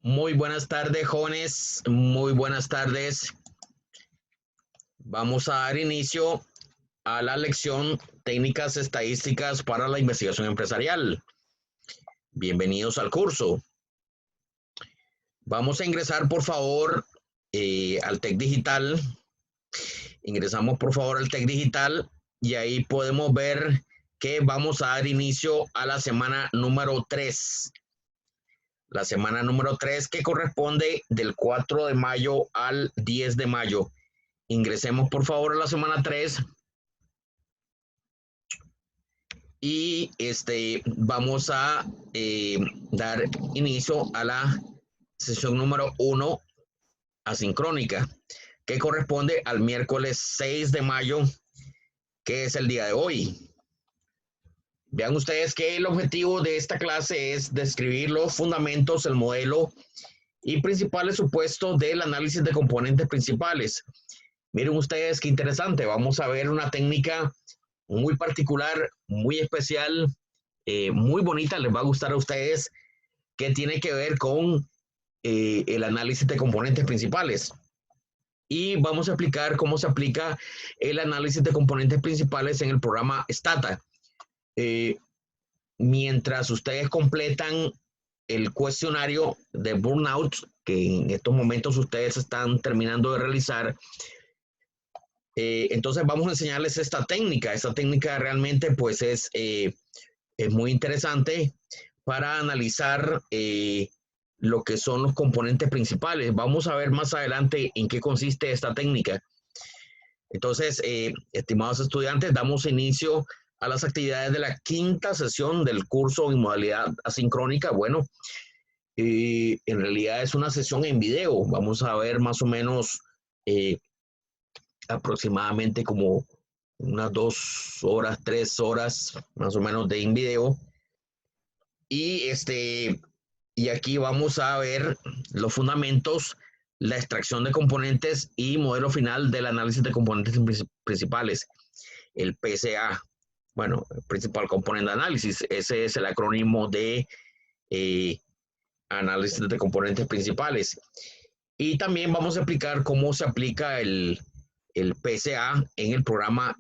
Muy buenas tardes, jóvenes. Muy buenas tardes. Vamos a dar inicio a la lección Técnicas Estadísticas para la Investigación Empresarial. Bienvenidos al curso. Vamos a ingresar, por favor, al TEC Digital. Ingresamos, por favor, al TEC Digital y ahí podemos ver que vamos a dar inicio a la semana número 3. La semana número 3 que corresponde del 4 de mayo al 10 de mayo. Ingresemos por favor a la semana 3 y vamos a dar inicio a la sesión número 1 asincrónica que corresponde al miércoles 6 de mayo, que es el día de hoy. Vean ustedes que el objetivo de esta clase es describir los fundamentos, el modelo y principales supuestos del análisis de componentes principales. Miren ustedes qué interesante. Vamos a ver una técnica muy particular, muy especial, muy bonita, les va a gustar a ustedes, que tiene que ver con el análisis de componentes principales. Y vamos a explicar cómo se aplica el análisis de componentes principales en el programa Stata. Mientras ustedes completan el cuestionario de burnout, que en estos momentos ustedes están terminando de realizar, entonces vamos a enseñarles esta técnica. Esta técnica realmente pues es muy interesante para analizar lo que son los componentes principales. Vamos a ver más adelante en qué consiste esta técnica. Entonces, estimados estudiantes, damos inicio a las actividades de la quinta sesión del curso en modalidad asincrónica. Bueno, en realidad es una sesión en video. Vamos a ver más o menos aproximadamente como unas 2 horas, 3 horas más o menos de en video. Y aquí vamos a ver los fundamentos, la extracción de componentes y modelo final del análisis de componentes principales, el PCA. Bueno, Principal Component Analysis, ese es el acrónimo de análisis de componentes principales. Y también vamos a explicar cómo se aplica el PCA en el programa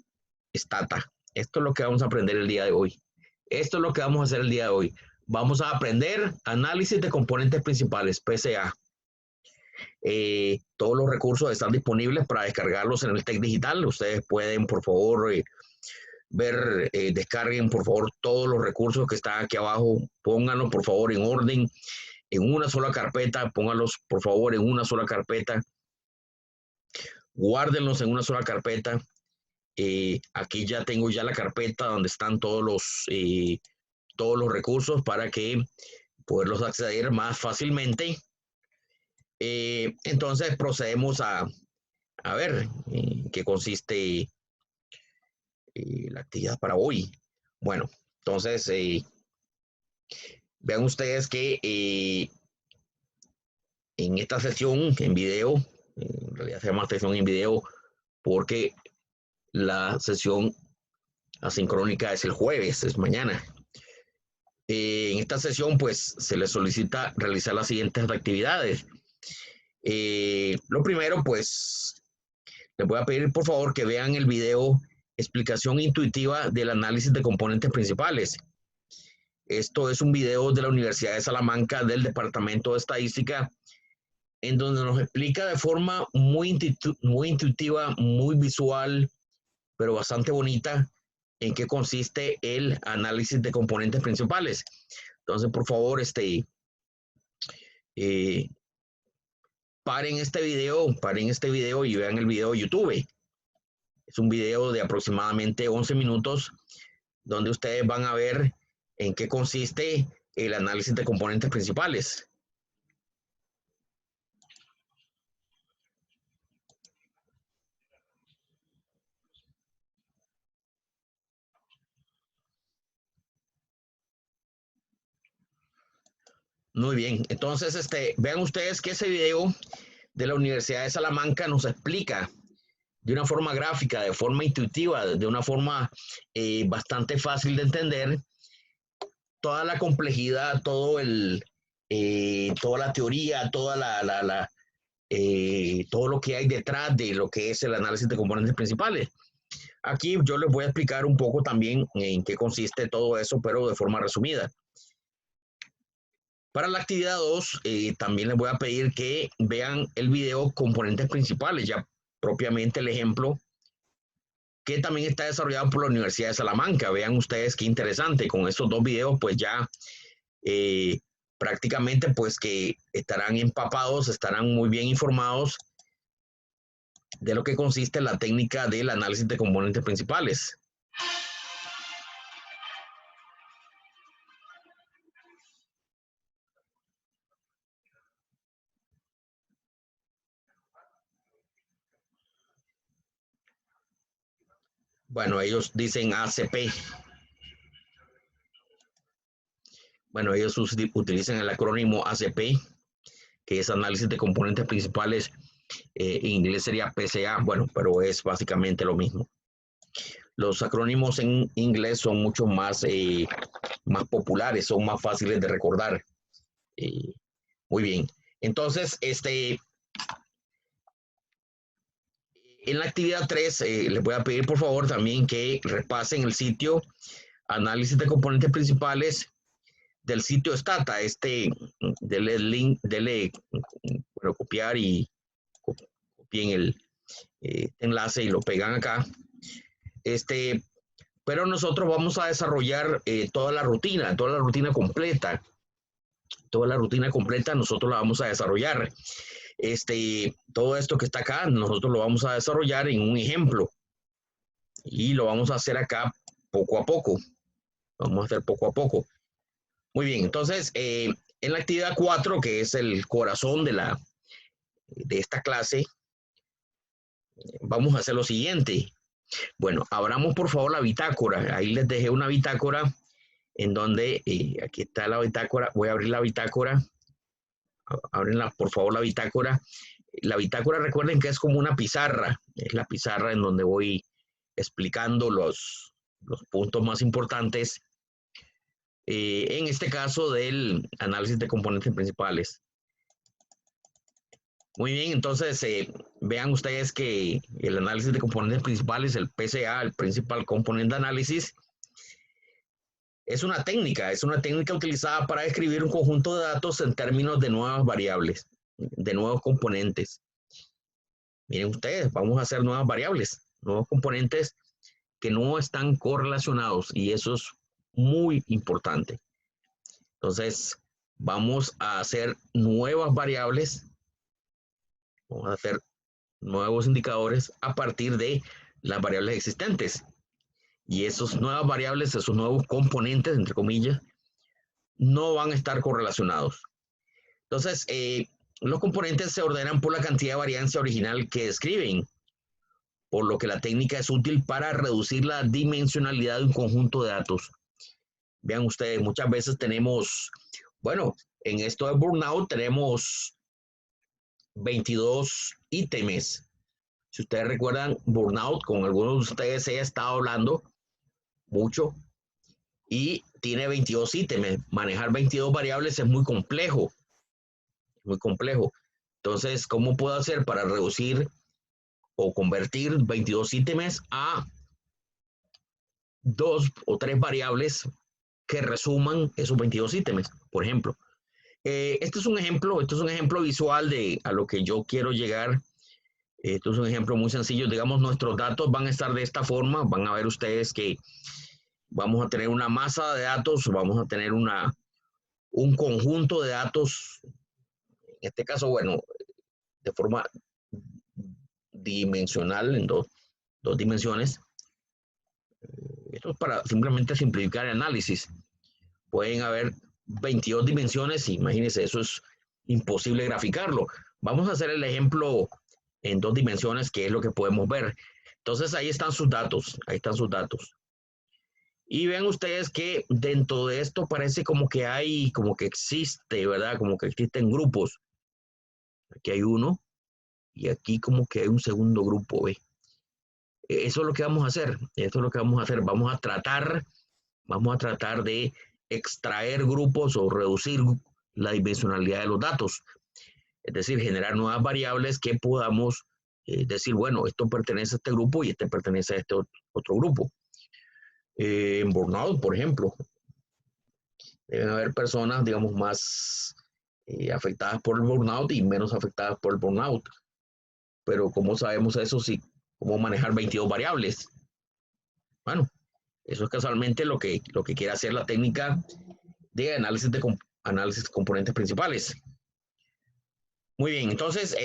Stata. Esto es lo que vamos a aprender el día de hoy. Esto es lo que vamos a hacer el día de hoy. Vamos a aprender análisis de componentes principales, PCA. Todos los recursos están disponibles para descargarlos en el TEC Digital. Ustedes pueden, por favor, ver, descarguen, por favor, todos los recursos que están aquí abajo. Pónganlos, por favor, en orden, en una sola carpeta. Pónganlos, por favor, en una sola carpeta. Guárdenlos en una sola carpeta. Aquí ya tengo ya la carpeta donde están todos los recursos para que poderlos acceder más fácilmente. Entonces procedemos a ver qué consiste la actividad para hoy. Bueno, entonces vean ustedes que en esta sesión en video, en realidad se llama sesión en video porque la sesión asincrónica es el jueves, es mañana. En esta sesión, pues, se les solicita realizar las siguientes actividades. Lo primero, pues, les voy a pedir, por favor, que vean el video Explicación intuitiva del análisis de componentes principales. Esto es un video de la Universidad de Salamanca, del Departamento de Estadística, en donde nos explica de forma muy intuitiva, muy visual, pero bastante bonita, en qué consiste el análisis de componentes principales. Entonces, por favor, paren este video y vean el video de YouTube. Es un video de aproximadamente 11 minutos, donde ustedes van a ver en qué consiste el análisis de componentes principales. Muy bien, entonces vean ustedes que ese video de la Universidad de Salamanca nos explica de una forma gráfica, de forma intuitiva, de una forma bastante fácil de entender, toda la complejidad, todo el toda la teoría, todo lo que hay detrás de lo que es el análisis de componentes principales. Aquí yo les voy a explicar un poco también en qué consiste todo eso, pero de forma resumida. Para la actividad 2, también les voy a pedir que vean el video componentes principales, ya propiamente el ejemplo que también está desarrollado por la Universidad de Salamanca. Vean ustedes qué interesante. Con estos dos videos, pues ya prácticamente pues que estarán empapados, estarán muy bien informados de lo que consiste la técnica del análisis de componentes principales. Bueno, ellos dicen ACP. Bueno, ellos utilizan el acrónimo ACP, que es análisis de componentes principales. En inglés sería PCA, bueno, pero es básicamente lo mismo. Los acrónimos en inglés son mucho más populares, son más fáciles de recordar. Muy bien. Entonces, en la actividad 3, les voy a pedir por favor también que repasen el sitio análisis de componentes principales del sitio Stata. Dele el link, bueno, copiar y copien el enlace y lo pegan acá. Pero nosotros vamos a desarrollar toda la rutina completa. Toda la rutina completa nosotros la vamos a desarrollar. Todo esto que está acá, nosotros lo vamos a desarrollar en un ejemplo. Y lo vamos a hacer acá poco a poco. Vamos a hacer poco a poco. Muy bien, entonces, en la actividad 4, que es el corazón de esta clase, vamos a hacer lo siguiente. Bueno, abramos por favor la bitácora. Ahí les dejé una bitácora en donde, aquí está la bitácora. Voy a abrir la bitácora. Ábrenla, por favor, la bitácora. La bitácora, recuerden que es como una pizarra. Es la pizarra en donde voy explicando los puntos más importantes. En este caso del análisis de componentes principales. Muy bien, entonces vean ustedes que el análisis de componentes principales, el PCA, el Principal Component Analysis, es una técnica utilizada para describir un conjunto de datos en términos de nuevas variables, de nuevos componentes. Miren ustedes, vamos a hacer nuevas variables, nuevos componentes que no están correlacionados y eso es muy importante. Entonces, vamos a hacer nuevas variables, vamos a hacer nuevos indicadores a partir de las variables existentes. Y esas nuevas variables, esos nuevos componentes, entre comillas, no van a estar correlacionados. Entonces, los componentes se ordenan por la cantidad de variancia original que describen, por lo que la técnica es útil para reducir la dimensionalidad de un conjunto de datos. Vean ustedes, muchas veces tenemos, bueno, en esto de burnout tenemos 22 ítems. Si ustedes recuerdan, burnout, con algunos de ustedes he estado hablando mucho y tiene 22 ítems. Manejar 22 variables es muy complejo. Muy complejo. Entonces, ¿cómo puedo hacer para reducir o convertir 22 ítems a 2 o 3 variables que resuman esos 22 ítems? Por ejemplo, este es un ejemplo visual de a lo que yo quiero llegar. Esto es un ejemplo muy sencillo. Digamos, nuestros datos van a estar de esta forma. Van a ver ustedes que vamos a tener una masa de datos, vamos a tener un conjunto de datos. En este caso, bueno, de forma dimensional, en dos dimensiones. Esto es para simplemente simplificar el análisis. Pueden haber 22 dimensiones, imagínense, eso es imposible graficarlo. Vamos a hacer el ejemplo en 2 dimensiones, que es lo que podemos ver. Entonces ahí están sus datos, Y vean ustedes que dentro de esto parece como que existe, ¿verdad? Como que existen grupos. Aquí hay uno y aquí como que hay un segundo grupo, ¿ve? Eso es lo que vamos a hacer, Vamos a tratar de extraer grupos o reducir la dimensionalidad de los datos. Es decir, generar nuevas variables que podamos decir, bueno, esto pertenece a este grupo y este pertenece a este otro grupo. En burnout, por ejemplo, deben haber personas, digamos, más afectadas por el burnout y menos afectadas por el burnout. Pero ¿cómo sabemos eso? Si, ¿cómo manejar 22 variables? Bueno, eso es casualmente lo que quiere hacer la técnica de análisis de componentes principales. Muy bien, entonces,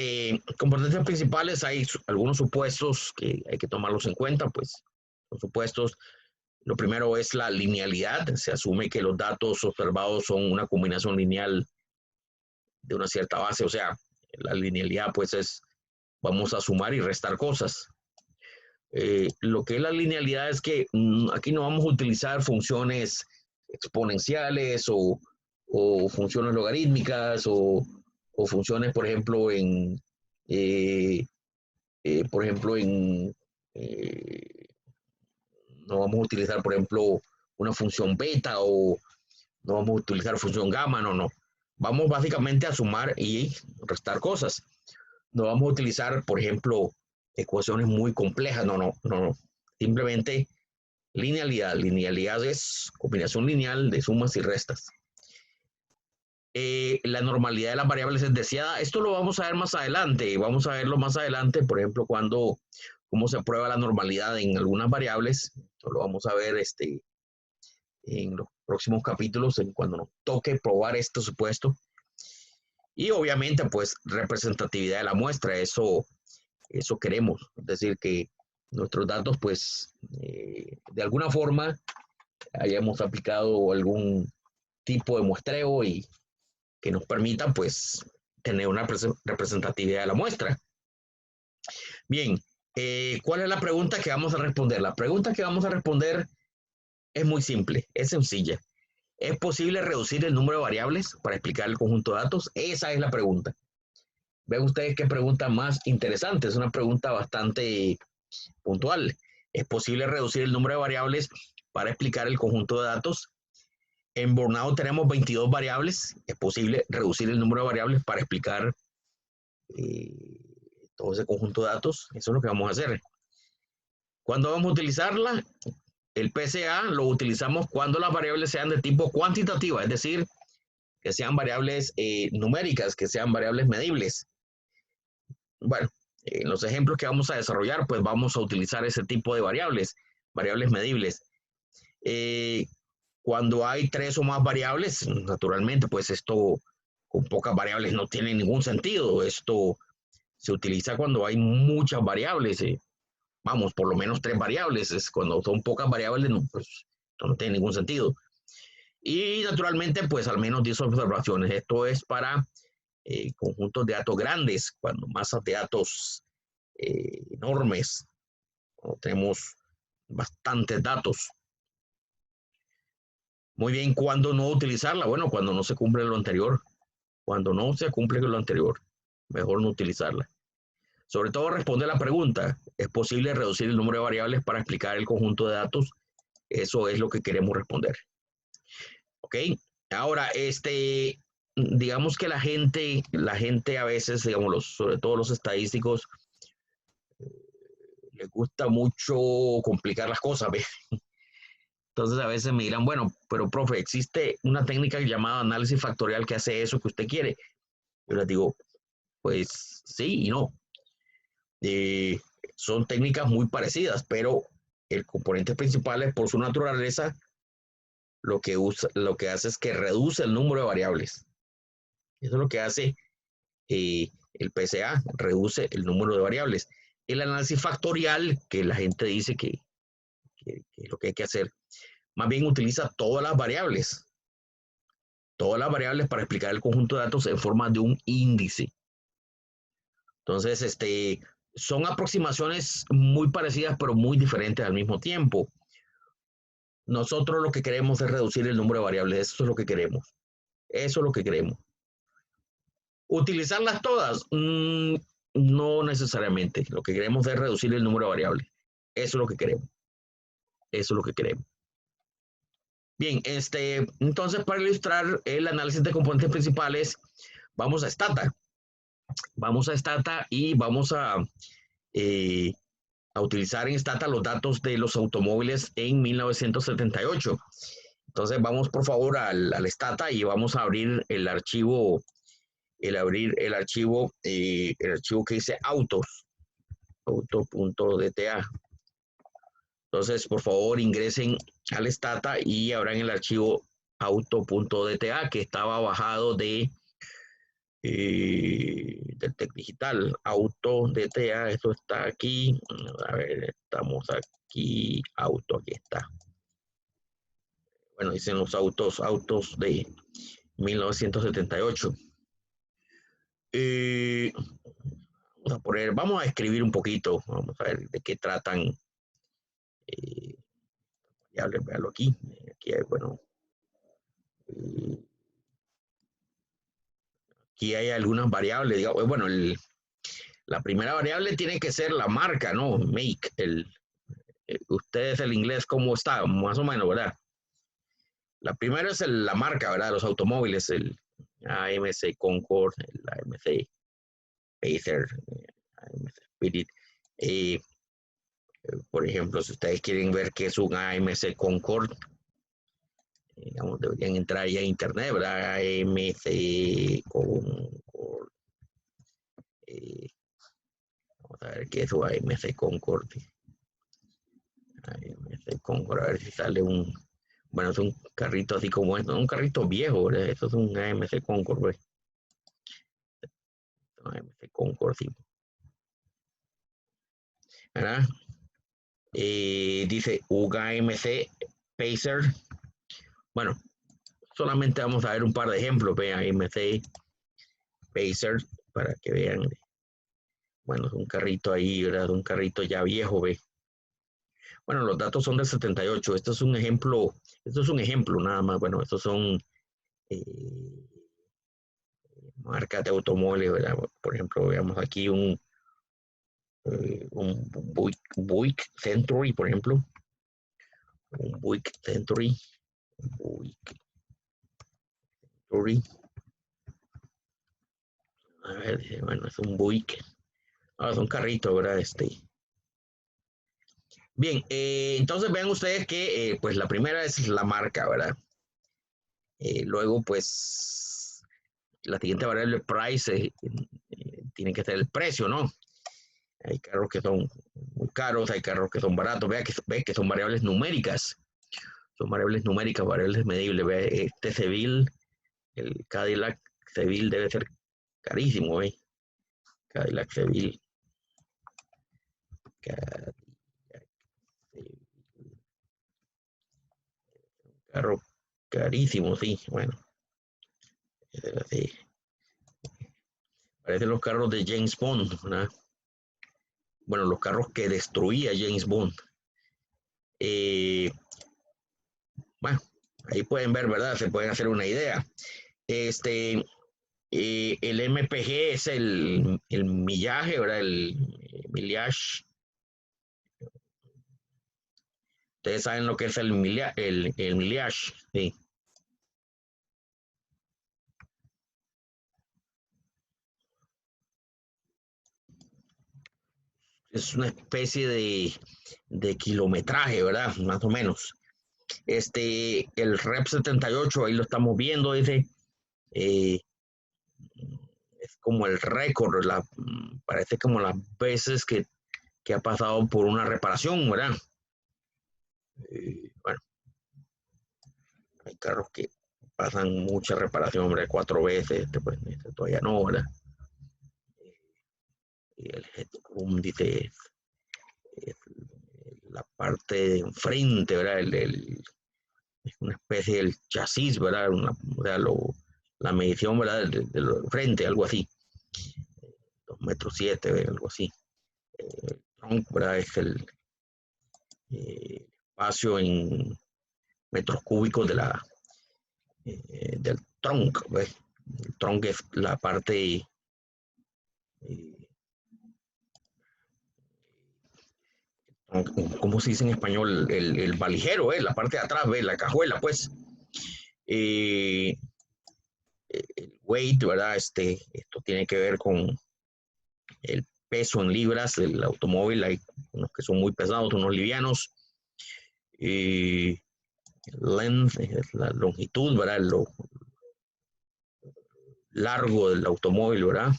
componentes principales, hay algunos supuestos que hay que tomarlos en cuenta, pues, los supuestos, lo primero es la linealidad, se asume que los datos observados son una combinación lineal de una cierta base, o sea, la linealidad, pues, es, vamos a sumar y restar cosas. Lo que es la linealidad es que aquí no vamos a utilizar funciones exponenciales o funciones logarítmicas o funciones, por ejemplo, eh, eh, no vamos a utilizar, por ejemplo, una función beta o no vamos a utilizar función gamma, no. Vamos básicamente a sumar y restar cosas. No vamos a utilizar, por ejemplo, ecuaciones muy complejas, no. Simplemente linealidad. Linealidad es combinación lineal de sumas y restas. La normalidad de las variables es deseada. Esto lo vamos a ver más adelante. Vamos a verlo más adelante, por ejemplo, cómo se prueba la normalidad en algunas variables. Esto lo vamos a ver en los próximos capítulos, cuando nos toque probar este supuesto. Y obviamente, pues, representatividad de la muestra. Eso queremos. Es decir, que nuestros datos, pues, de alguna forma hayamos aplicado algún tipo de muestreo y que nos permita, pues, tener una representatividad de la muestra. Bien, ¿cuál es la pregunta que vamos a responder? La pregunta que vamos a responder es muy simple, es sencilla. ¿Es posible reducir el número de variables para explicar el conjunto de datos? Esa es la pregunta. Ven ustedes qué pregunta más interesante, es una pregunta bastante puntual. ¿Es posible reducir el número de variables para explicar el conjunto de datos? En Burnout tenemos 22 variables. Es posible reducir el número de variables para explicar todo ese conjunto de datos. Eso es lo que vamos a hacer. ¿Cuándo vamos a utilizarla? El PCA lo utilizamos cuando las variables sean de tipo cuantitativa, es decir, que sean variables numéricas, que sean variables medibles. Bueno, en los ejemplos que vamos a desarrollar, pues vamos a utilizar ese tipo de variables medibles. Cuando hay 3 o más variables, naturalmente, pues esto con pocas variables no tiene ningún sentido. Esto se utiliza cuando hay muchas variables. Vamos, por lo menos 3 variables. Es cuando son pocas variables, no, pues esto no tiene ningún sentido. Y naturalmente, pues al menos 10 observaciones. Esto es para conjuntos de datos grandes, cuando masas de datos enormes, cuando tenemos bastantes datos. Muy bien, ¿cuándo no utilizarla? Bueno, cuando no se cumple lo anterior. Cuando no se cumple lo anterior, mejor no utilizarla. Sobre todo responde a la pregunta, ¿es posible reducir el número de variables para explicar el conjunto de datos? Eso es lo que queremos responder. ¿Ok? Ahora, digamos que la gente a veces, digamos, sobre todo los estadísticos, les gusta mucho complicar las cosas, ¿ves? Entonces a veces me dirán, bueno, pero profe, existe una técnica llamada análisis factorial que hace eso que usted quiere. Yo les digo, pues sí y no. Son técnicas muy parecidas, pero el componente principal es por su naturaleza lo que hace es que reduce el número de variables. Eso es lo que hace el PCA, reduce el número de variables. El análisis factorial, que la gente dice que es lo que hay que hacer, más bien utiliza todas las variables para explicar el conjunto de datos en forma de un índice. Entonces, son aproximaciones muy parecidas, pero muy diferentes al mismo tiempo. Nosotros lo que queremos es reducir el número de variables, eso es lo que queremos. Eso es lo que queremos. ¿Utilizarlas todas? No necesariamente. Lo que queremos es reducir el número de variables. Eso es lo que queremos. Eso es lo que queremos. Bien, entonces para ilustrar el análisis de componentes principales, vamos a Stata. Vamos a Stata y vamos eh, a utilizar en Stata los datos de los automóviles en 1978. Entonces vamos por favor al Stata y vamos a abrir el archivo, el archivo que dice auto.dta. Entonces por favor ingresen al Stata y abran el archivo auto.dta que estaba bajado del Tec Digital. Auto.dta, esto está aquí. A ver, estamos aquí. Aquí está. Bueno, dicen los autos de 1978. Vamos a escribir un poquito, vamos a ver de qué tratan. Variables, véalo aquí. Aquí hay, bueno, aquí hay algunas variables, digamos, bueno, la primera variable tiene que ser la marca, ¿no? Make, ustedes el inglés, ¿cómo está? Más o menos, ¿verdad? La primera es la marca, ¿verdad? Los automóviles, el AMC Concord, el AMC Pacer, AMC Spirit. Por ejemplo, si ustedes quieren ver qué es un AMC Concord, digamos, deberían entrar ya a internet, ¿verdad? AMC Concord. Vamos a ver qué es un AMC Concord. AMC Concord, a ver si sale un... Bueno, es un carrito así como esto, un carrito viejo, ¿verdad? Eso es un AMC Concord, ¿verdad? AMC Concord, sí. ¿Verdad? Dice UGA AMC Pacer. Bueno, solamente vamos a ver un par de ejemplos. Vean, AMC Pacer, para que vean. Bueno, es un carrito ahí, ¿verdad? Un carrito ya viejo, ve. Bueno, los datos son del 78. Esto es un ejemplo nada más. Bueno, estos son marcas de automóviles, ¿verdad? Por ejemplo, veamos aquí un Buick Century, por ejemplo. Un Buick Century. Buick Century. A ver, bueno, es un Buick. Es un carrito, ¿verdad? Bien, entonces vean ustedes que pues la primera es la marca, ¿verdad? Luego, pues, la siguiente variable, price, tiene que ser el precio, ¿no? Hay carros que son muy caros, hay carros que son baratos. Ve que son variables numéricas. Son variables numéricas, variables medibles. Ve, este Seville, el Cadillac Seville debe ser carísimo, ¿ve? Cadillac Seville. Cadillac Seville. Un carro carísimo, sí. Bueno, sí. Parecen los carros de James Bond, ¿verdad? Bueno, los carros que destruía James Bond. Bueno, ahí pueden ver, ¿verdad? Se pueden hacer una idea. El MPG es el millaje, ¿verdad? El millage. Ustedes saben lo que es el millage, sí. Es una especie de kilometraje, ¿verdad? Más o menos. El Rep 78, ahí lo estamos viendo, dice, es como el récord, parece como las veces que ha pasado por una reparación, ¿verdad? Bueno, hay carros que pasan mucha reparación, hombre, 4 veces, pues, todavía no, ¿verdad? Y el headroom dice la parte de enfrente, ¿verdad? Es una especie del chasis, ¿verdad? O sea, la medición, ¿verdad? De frente, algo así. 2,7 metros, algo así. El trunk, ¿verdad? Es el espacio en metros cúbicos del trunk, ¿ves? El trunk es la parte ¿cómo se dice en español? El valijero, la parte de atrás, la cajuela, pues. El weight, ¿verdad? Esto tiene que ver con el peso en libras del automóvil. Hay unos que son muy pesados, unos livianos. Length es la longitud, ¿verdad? Lo largo del automóvil, ¿verdad?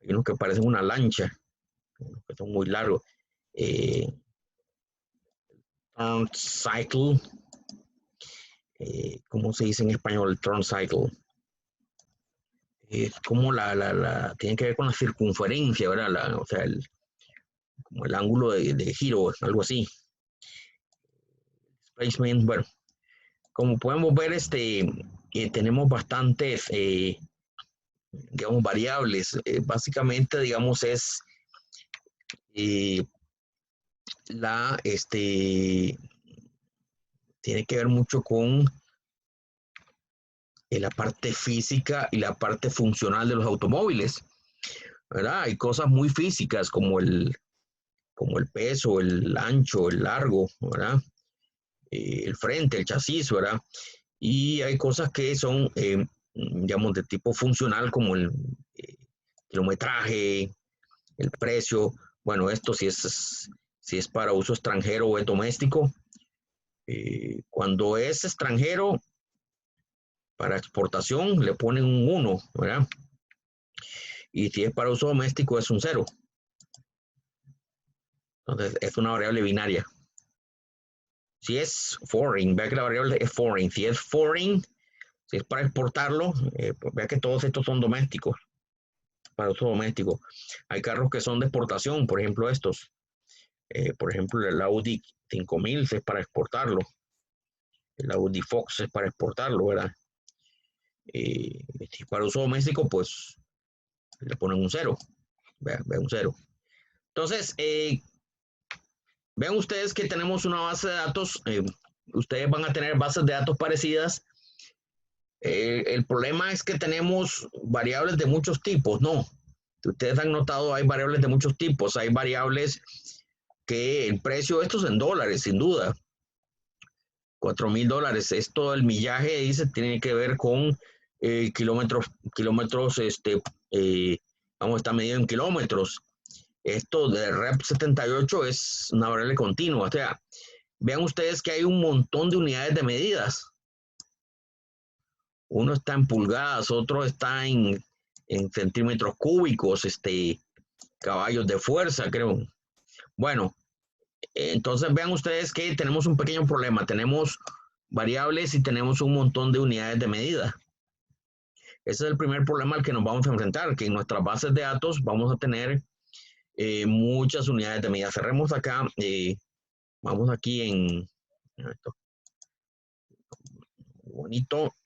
Hay unos que parecen una lancha, que son muy largos. Turn cycle, ¿cómo se dice en español turn cycle? Es como tiene que ver con la circunferencia, ¿verdad? O sea, como el ángulo de giro, algo así. Displacement, bueno, como podemos ver, tenemos bastantes, digamos, variables. Básicamente, digamos, es eh, tiene que ver mucho con la parte física y la parte funcional de los automóviles, ¿verdad? Hay cosas muy físicas como el peso, el ancho, el largo, ¿verdad? El frente, el chasis, ¿verdad? Y hay cosas que son, digamos, de tipo funcional como el kilometraje, el precio. Bueno, esto si es para uso extranjero o es doméstico. Cuando es extranjero, para exportación le ponen un 1, ¿verdad? Y si es para uso doméstico es un 0. Entonces es una variable binaria. Si es foreign, vea que la variable es foreign. Si es foreign, si es para exportarlo, pues vea que todos estos son domésticos, para uso doméstico. Hay carros que son de exportación, por ejemplo estos. Por ejemplo, el Audi 5000 es para exportarlo. El Audi Fox es para exportarlo, ¿verdad? Si para uso doméstico, pues le ponen un 0. Vean un 0. Entonces, vean ustedes que tenemos una base de datos. Ustedes van a tener bases de datos parecidas. El problema es que tenemos variables de muchos tipos, ¿no? Ustedes han notado, hay variables de muchos tipos. Hay variables que el precio, estos en dólares, sin duda. $4,000. Esto, el millaje, dice, tiene que ver con kilómetros, vamos, está medido en kilómetros. Esto de REP 78 es una variable continua. O sea, vean ustedes que hay un montón de unidades de medidas. Uno está en pulgadas, otro está en centímetros cúbicos, caballos de fuerza, creo. Bueno, entonces vean ustedes que tenemos un pequeño problema. Tenemos variables y tenemos un montón de unidades de medida. Ese es el primer problema al que nos vamos a enfrentar, que en nuestras bases de datos vamos a tener muchas unidades de medida. Cerremos acá, vamos aquí en esto, bonito,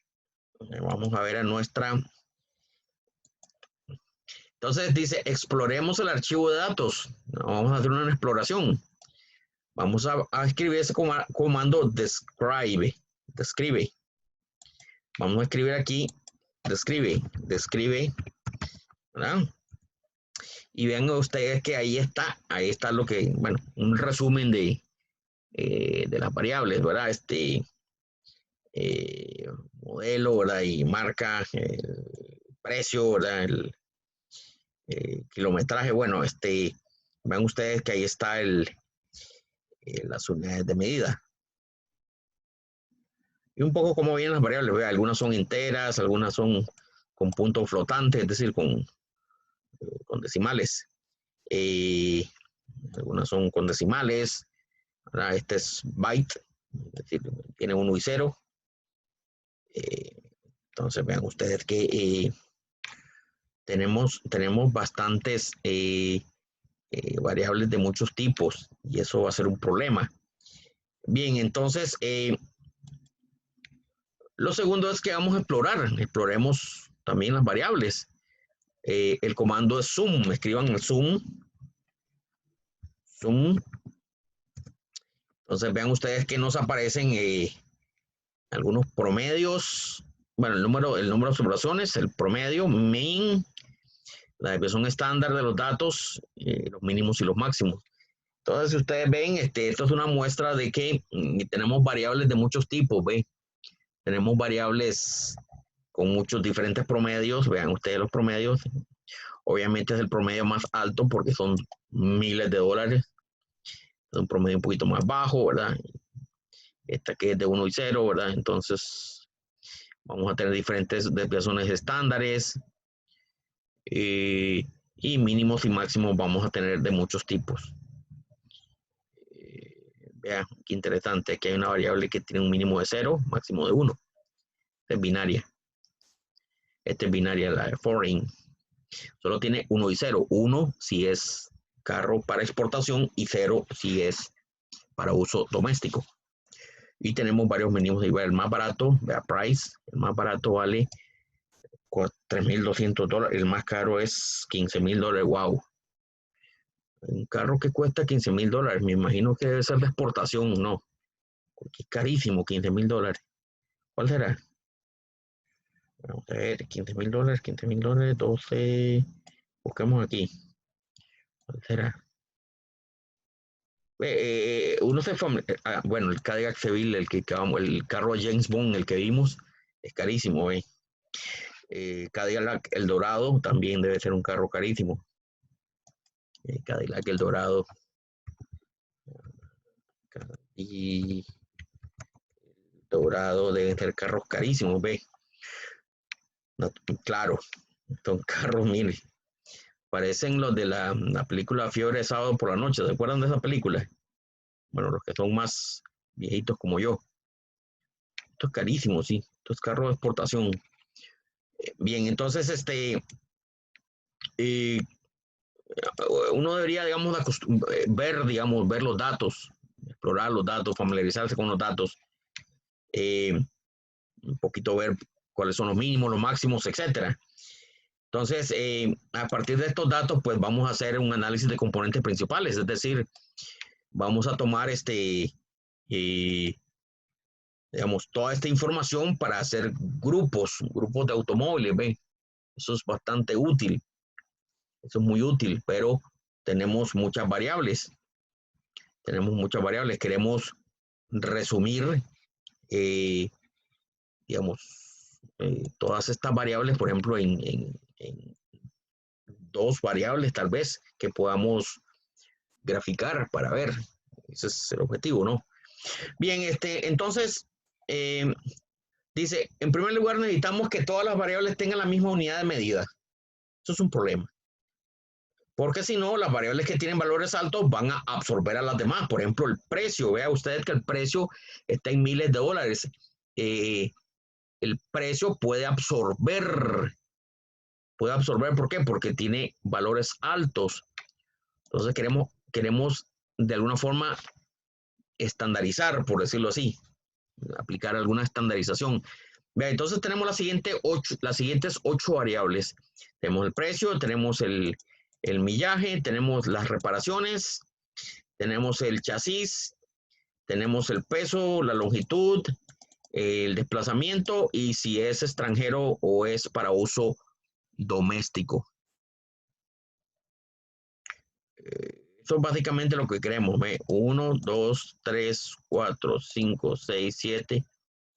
vamos a ver a nuestra. Entonces dice, exploremos el archivo de datos. Vamos a hacer una exploración. Vamos a escribir ese comando describe. Vamos a escribir aquí, describe, ¿verdad? Y vean ustedes que ahí está lo que, bueno, un resumen de las variables, ¿verdad? Modelo, ¿verdad? Y marca, precio, ¿verdad? El kilometraje, bueno, vean ustedes que ahí está las unidades de medida. Y un poco cómo vienen las variables, ¿verdad? Algunas son enteras, algunas son con puntos flotantes, es decir, con decimales. Algunas son con decimales, ¿verdad? Este es byte, es decir, tiene 1 y 0. Entonces vean ustedes que tenemos bastantes variables de muchos tipos y eso va a ser un problema. Bien, entonces lo segundo es que vamos a exploremos también las variables. El comando es zoom, escriban el zoom. Entonces vean ustedes que nos aparecen algunos promedios. Bueno, el número de observaciones, el promedio, mean, la desviación estándar de los datos, los mínimos y los máximos. Entonces, si ustedes ven, esto es una muestra de que tenemos variables de muchos tipos, ¿ve? Tenemos variables con muchos diferentes promedios. Vean ustedes los promedios. Obviamente es el promedio más alto porque son miles de dólares. Es un promedio un poquito más bajo, ¿verdad? Esta que es de 1 y 0, ¿verdad? Entonces vamos a tener diferentes desviaciones estándares y mínimos y máximos vamos a tener de muchos tipos. Vean, qué interesante. Aquí hay una variable que tiene un mínimo de 0, máximo de 1. Esta es binaria. Esta es binaria, la de foreign. Solo tiene 1 y 0. 1 si es carro para exportación y 0 si es para uso doméstico. Y tenemos varios mínimos. El más barato, vea, price, el más barato vale $3,200. El más caro es $15,000. Wow. Un carro que cuesta $15,000, me imagino que debe ser de exportación, no. Porque es carísimo, $15,000. ¿Cuál será? Vamos a ver, $15,000, $15,000, 12. Busquemos aquí. ¿Cuál será? Uno se bueno, el Cadillac Seville, el carro James Bond, el que vimos, es carísimo, Cadillac El Dorado también debe ser un carro carísimo. Cadillac El Dorado. Y Dorado deben ser carros carísimos, ve. No, claro, son carros, mire. Parecen los de la película Fiebre de Sábado por la Noche. ¿Se acuerdan de esa película? Bueno, los que son más viejitos como yo. Esto es carísimo, sí. Esto es carro de exportación. Bien, entonces, eh, uno debería, digamos, ver los datos, explorar los datos, familiarizarse con los datos, un poquito ver cuáles son los mínimos, los máximos, etcétera. Entonces, a partir de estos datos, pues vamos a hacer un análisis de componentes principales, es decir, vamos a tomar digamos, toda esta información para hacer grupos de automóviles, ¿ve? Eso es bastante útil, eso es muy útil, pero tenemos muchas variables, queremos resumir, eh, digamos, todas estas variables, por ejemplo, en dos variables tal vez que podamos graficar para ver. Ese es el objetivo, ¿no? Bien, entonces, eh, dice, en primer lugar necesitamos que todas las variables tengan la misma unidad de medida. Eso es un problema. Porque si no, las variables que tienen valores altos van a absorber a las demás. Por ejemplo, el precio. Vea usted que el precio está en miles de dólares. El precio puede absorber. ¿Por qué? Porque tiene valores altos. Entonces queremos de alguna forma estandarizar, por decirlo así, aplicar alguna estandarización. Vea, entonces tenemos las siguientes 8 variables. Tenemos el precio, tenemos el millaje, tenemos las reparaciones, tenemos el chasis, tenemos el peso, la longitud, el desplazamiento y si es extranjero o es para uso doméstico. Eso es básicamente lo que queremos. 1, 2, 3, 4, 5, 6, 7,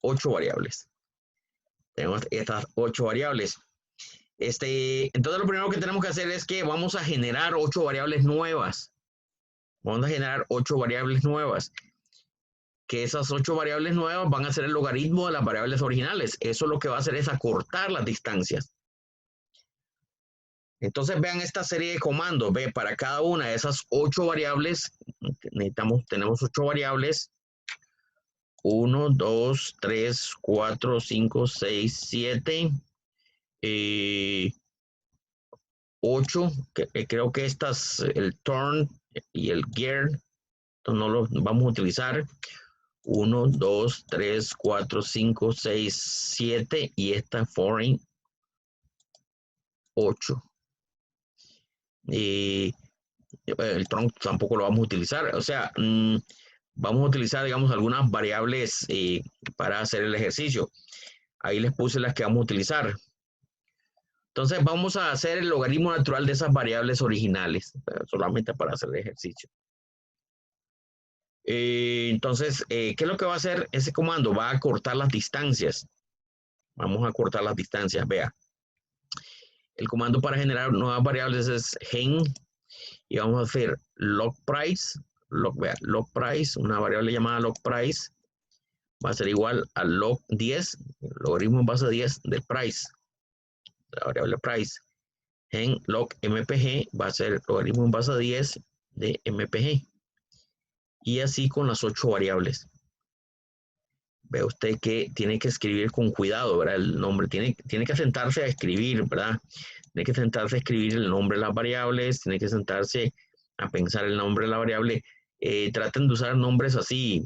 8 variables. Tenemos estas 8 variables. Entonces lo primero que tenemos que hacer es que vamos a generar 8 variables nuevas. Vamos a generar 8 variables nuevas. Que esas 8 variables nuevas van a ser el logaritmo de las variables originales. Eso lo que va a hacer es acortar las distancias. Entonces vean esta serie de comandos. Ve, para cada una de esas 8 variables, tenemos 8 variables. 1, 2, 3, 4, 5, 6, 7, 8. Creo que estas, el turn y el gear, no los vamos a utilizar. 1, 2, 3, 4, 5, 6, 7 y esta foreign 8. El trunk tampoco lo vamos a utilizar. O sea, vamos a utilizar, digamos, algunas variables para hacer el ejercicio. Ahí les puse las que vamos a utilizar. Entonces vamos a hacer el logaritmo natural de esas variables originales, solamente para hacer el ejercicio. Entonces, ¿qué es lo que va a hacer ese comando? Va a cortar las distancias. Vamos a cortar las distancias. Vea, el comando para generar nuevas variables es gen y vamos a hacer log price. Vea, log price, una variable llamada log price va a ser igual a log 10, logaritmo en base a 10 del price, la variable price. En log mpg va a ser logaritmo en base a 10 de mpg. Y así con las 8 variables. Ve usted que tiene que escribir con cuidado, ¿verdad? El nombre, tiene que sentarse a escribir, ¿verdad? Tiene que sentarse a escribir el nombre de las variables, tiene que sentarse a pensar el nombre de la variable. Traten de usar nombres así,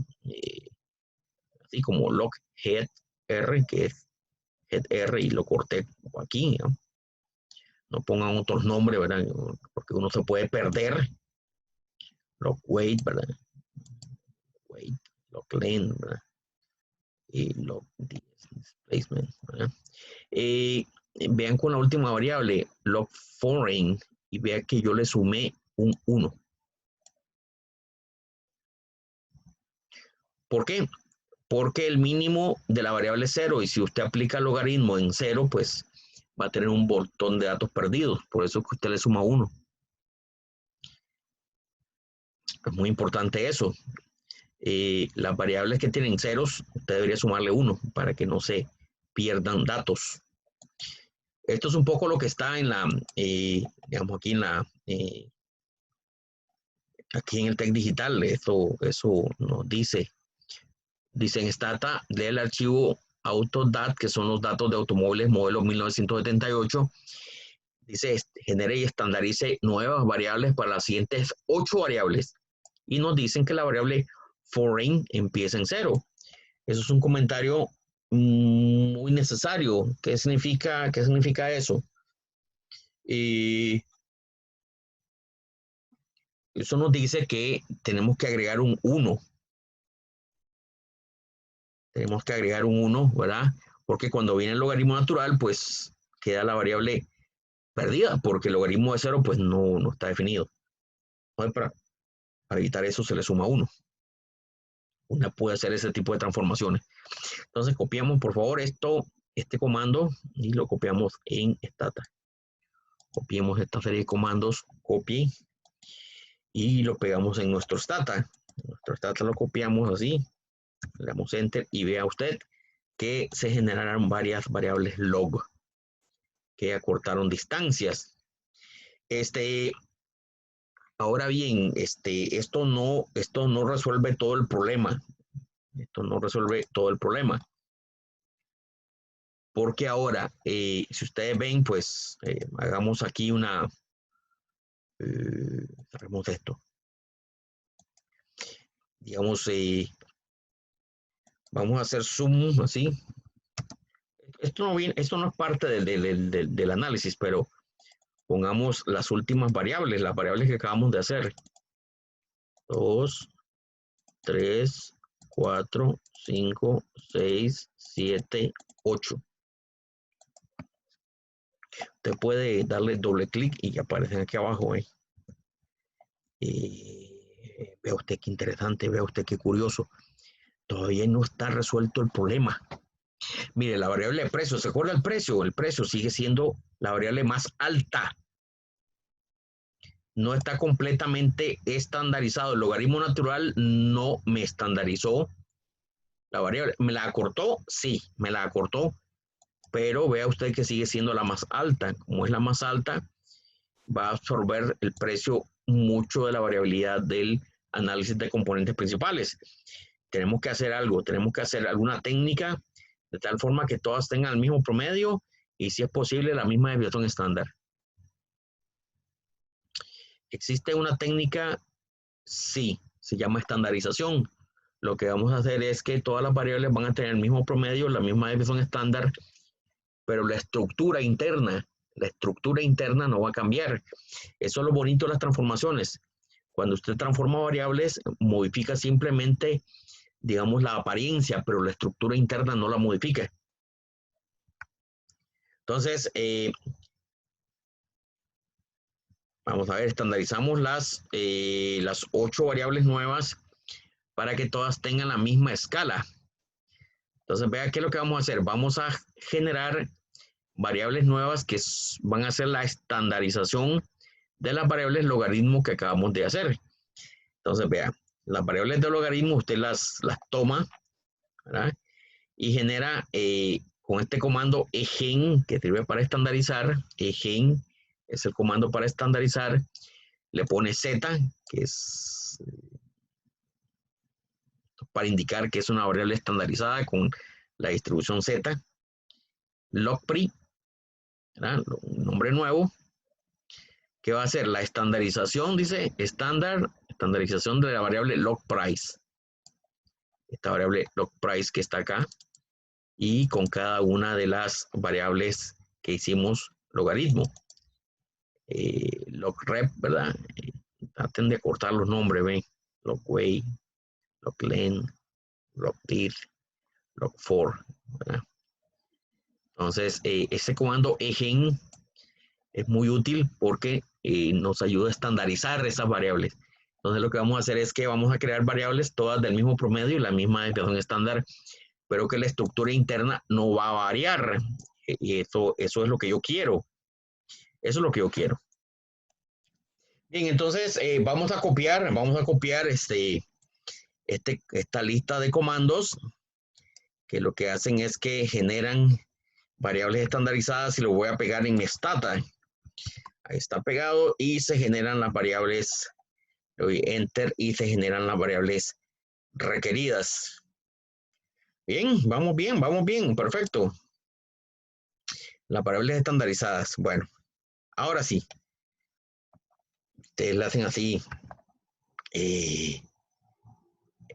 así como log head r, que es head r, y lo corté aquí, ¿no? No pongan otros nombres, ¿verdad? Porque uno se puede perder. Log weight, ¿verdad? Weight, log length, ¿verdad? Y log displacement, ¿verdad? Vean con la última variable, log foreign, y vean que yo le sumé un 1. ¿Por qué? Porque el mínimo de la variable es 0, y si usted aplica el logaritmo en 0, pues va a tener un montón de datos perdidos. Por eso que usted le suma 1. Es muy importante eso. Las variables que tienen ceros, usted debería sumarle 1 para que no se pierdan datos. Esto es un poco lo que está en la, digamos aquí en la, aquí en el TEC Digital. Eso nos dice en Stata, lee el archivo Autodat, que son los datos de automóviles modelo 1978. Dice, genere y estandarice nuevas variables para las siguientes 8 variables. Y nos dicen que la variable foreign empieza en 0. Eso es un comentario muy necesario. ¿Qué significa eso? Eso nos dice que tenemos que agregar un 1. Tenemos que agregar un 1, ¿verdad? Porque cuando viene el logaritmo natural, pues queda la variable perdida, porque el logaritmo de 0, pues no está definido. Entonces, para evitar eso, se le suma 1. Una puede hacer ese tipo de transformaciones. Entonces, copiamos, por favor, este comando y lo copiamos en Stata. Copiemos esta serie de comandos, copy, y lo pegamos en nuestro Stata. Nuestro Stata lo copiamos así, le damos Enter y vea usted que se generaron varias variables log que acortaron distancias. Ahora bien, esto no resuelve todo el problema. Esto no resuelve todo el problema. Porque ahora, si ustedes ven, pues hagamos aquí cerremos esto. Digamos, vamos a hacer zoom así. Esto no es parte del análisis, pero pongamos las últimas variables, las variables que acabamos de hacer. 2, 3, 4, 5, 6, 7, 8. Usted puede darle doble clic y aparecen aquí abajo. Vea usted qué interesante, vea usted qué curioso. Todavía no está resuelto el problema. Mire, la variable de precio, ¿se acuerda el precio? El precio sigue siendo la variable más alta. No está completamente estandarizado. El logaritmo natural no me estandarizó la variable. ¿Me la acortó? Sí, me la acortó. Pero vea usted que sigue siendo la más alta. Como es la más alta, va a absorber el precio mucho de la variabilidad del análisis de componentes principales. Tenemos que hacer algo, tenemos que hacer alguna técnica de tal forma que todas tengan el mismo promedio y, si es posible, la misma desviación estándar. ¿Existe una técnica? Sí, se llama estandarización. Lo que vamos a hacer es que todas las variables van a tener el mismo promedio, la misma desviación estándar, pero la estructura interna no va a cambiar. Eso es lo bonito de las transformaciones. Cuando usted transforma variables, modifica simplemente, digamos, la apariencia, pero la estructura interna no la modifica. Entonces, vamos a ver, estandarizamos las 8 variables nuevas para que todas tengan la misma escala. Entonces, vea qué es lo que vamos a hacer. Vamos a generar variables nuevas que van a ser la estandarización de las variables logaritmo que acabamos de hacer. Entonces, vea, las variables de logaritmo usted las toma, ¿verdad? Y genera con este comando egen, que sirve para estandarizar. Egen es el comando para estandarizar. Le pone z, que es para indicar que es una variable estandarizada con la distribución z. Logpri, ¿verdad? Un nombre nuevo, que va a ser la estandarización, dice estandarización de la variable logprice. Esta variable logprice que está acá, y con cada una de las variables que hicimos logaritmo. Logrep, ¿verdad? Traten de cortar los nombres, ¿ven? Logway, loglen, logdir, log4, ¿verdad? Entonces, ese comando egen es muy útil porque nos ayuda a estandarizar esas variables. Entonces, lo que vamos a hacer es que vamos a crear variables todas del mismo promedio y la misma desviación estándar, pero que la estructura interna no va a variar. Y eso es lo que yo quiero. Eso es lo que yo quiero. Bien, entonces vamos a copiar esta lista de comandos, que lo que hacen es que generan variables estandarizadas, y lo voy a pegar en mi stata. Ahí está pegado y se generan las variables, le doy enter y se generan las variables requeridas. Bien, vamos bien, perfecto. Las variables estandarizadas. Bueno, ahora sí. Ustedes la hacen así.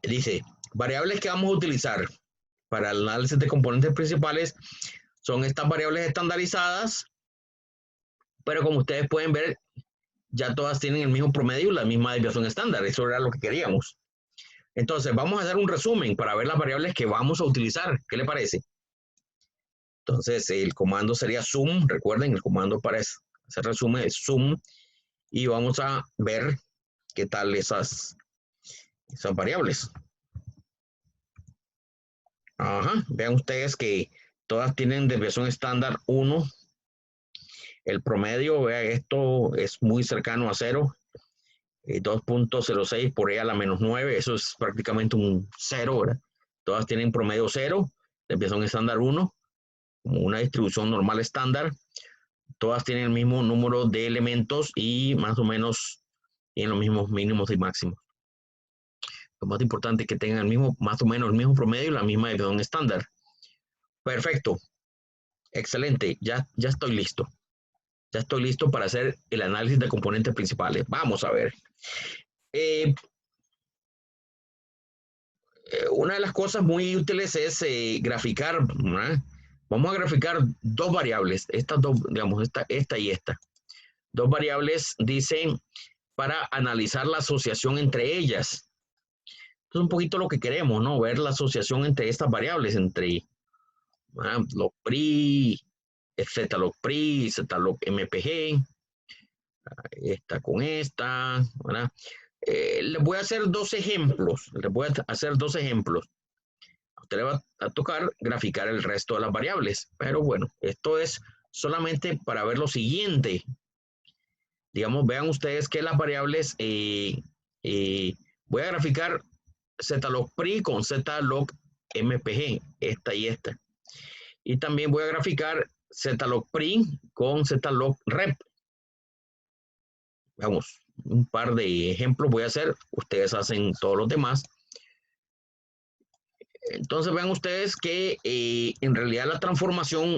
Dice, variables que vamos a utilizar para el análisis de componentes principales son estas variables estandarizadas, pero como ustedes pueden ver, ya todas tienen el mismo promedio y la misma desviación estándar. Eso era lo que queríamos. Entonces, vamos a hacer un resumen para ver las variables que vamos a utilizar. ¿Qué le parece? Entonces, el comando sería sum. Recuerden, el comando para hacer resumen es sum. Y vamos a ver qué tal esas variables. Ajá, vean ustedes que todas tienen desviación estándar 1. El promedio, vean, esto es muy cercano a 0. 2.06 por E a la menos 9, eso es prácticamente un 0, ¿verdad? Todas tienen promedio 0, desviación estándar 1, como una distribución normal estándar. Todas tienen el mismo número de elementos y más o menos tienen los mismos mínimos y máximos. Lo más importante es que tengan el mismo, más o menos el mismo promedio y la misma desviación estándar. Perfecto. Excelente. Ya estoy listo. Ya estoy listo para hacer el análisis de componentes principales. Vamos a ver. Una de las cosas muy útiles es graficar, ¿verdad? Vamos a graficar dos variables, estas dos, digamos, esta y esta. Dos variables, dicen, para analizar la asociación entre ellas. Es un poquito lo que queremos, ¿no? Ver la asociación entre estas variables, entre log pri, z log pri, z log mpg, esta con esta, ¿verdad? Les voy a hacer dos ejemplos. A usted le va a tocar graficar el resto de las variables, pero bueno, esto es solamente para ver lo siguiente. Digamos, vean ustedes que las variables, voy a graficar zlogpri con zlog mpg, esta y esta. Y también voy a graficar zlogpri con zlog rep. Vamos, un par de ejemplos voy a hacer, ustedes hacen todos los demás. Entonces vean ustedes que en realidad la transformación,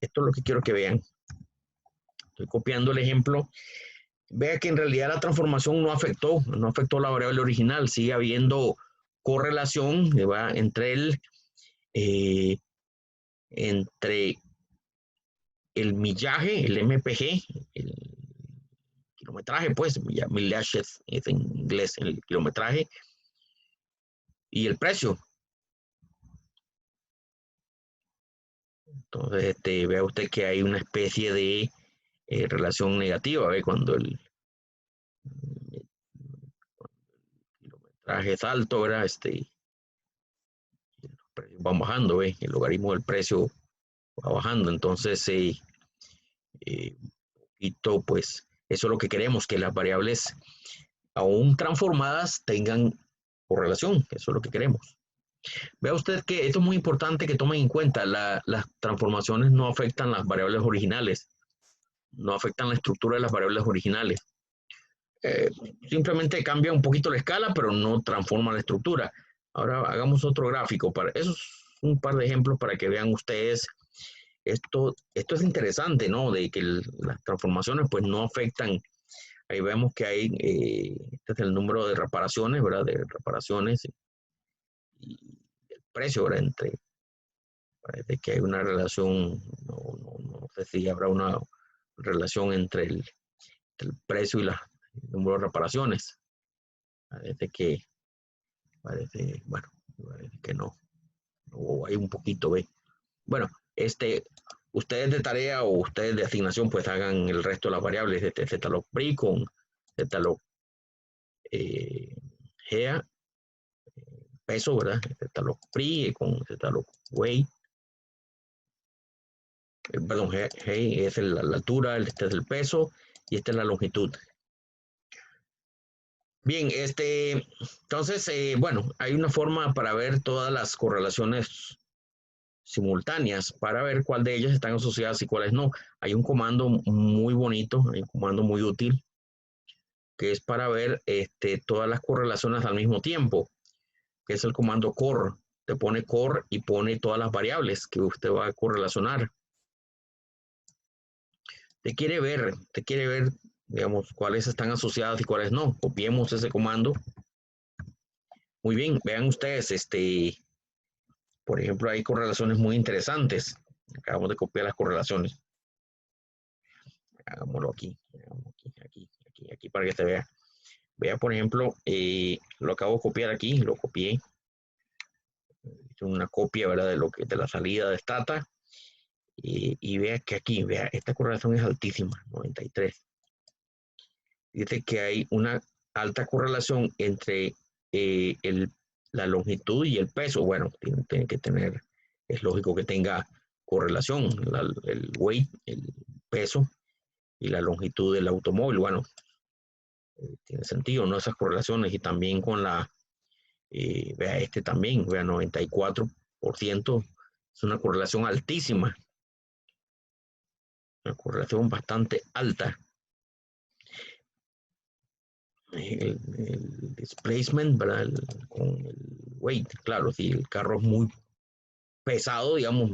esto es lo que quiero que vean. Estoy copiando el ejemplo. Vea que en realidad la transformación no afectó la variable original. Sigue habiendo correlación entre el millaje, el MPG, el kilometraje, pues, millaje es en inglés, el kilometraje, y el precio. Entonces, vea usted que hay una especie de relación negativa, ¿ve? Cuando el traje es alto, ¿verdad? Los precios van bajando, ¿ve? El logaritmo del precio va bajando, entonces, poquito, pues, eso es lo que queremos, que las variables aún transformadas tengan correlación, eso es lo que queremos. Vea usted que esto es muy importante que tomen en cuenta, las transformaciones no afectan las variables originales, no afectan la estructura de las variables originales. Eh, Simplemente cambia un poquito la escala, pero no transforma la estructura. Ahora hagamos otro gráfico. Eso es un par de ejemplos para que vean ustedes. Esto es interesante, ¿no? De que las transformaciones pues no afectan. Ahí vemos que hay, este es el número de reparaciones, ¿verdad? De reparaciones y el precio, ¿verdad? Parece que hay una relación, no sé si habrá una relación entre el precio y el número de reparaciones. Parece que, bueno, parece que no. O hay un poquito, ¿ve? Bueno, ustedes de tarea o ustedes de asignación, pues hagan el resto de las variables de zlog pri con zlog gea, peso, ¿verdad? Zlog pri con zlog weight. Perdón, G es la altura, este es el peso y esta es la longitud. Bien, entonces, bueno, hay una forma para ver todas las correlaciones simultáneas, para ver cuál de ellas están asociadas y cuáles no. Hay un comando muy bonito, hay un comando muy útil, que es para ver todas las correlaciones al mismo tiempo, que es el comando core. Te pone core y pone todas las variables que usted va a correlacionar. Te quiere ver, digamos, cuáles están asociadas y cuáles no. Copiemos ese comando. Muy bien, vean ustedes, por ejemplo, hay correlaciones muy interesantes. Acabamos de copiar las correlaciones. Hagámoslo aquí para que se vea. Vea, por ejemplo, lo acabo de copiar aquí, lo copié. Hice una copia, ¿verdad? De la salida de Stata. Y vea que aquí, vea, esta correlación es altísima, 93. Dice que hay una alta correlación entre la longitud y el peso. Bueno, tiene que tener, es lógico que tenga correlación, el weight, el peso y la longitud del automóvil. Bueno, tiene sentido, ¿no? Esas correlaciones y también con vea también, vea 94%, es una correlación altísima, una correlación bastante alta. El displacement, ¿verdad? Con el weight, claro, si el carro es muy pesado, digamos,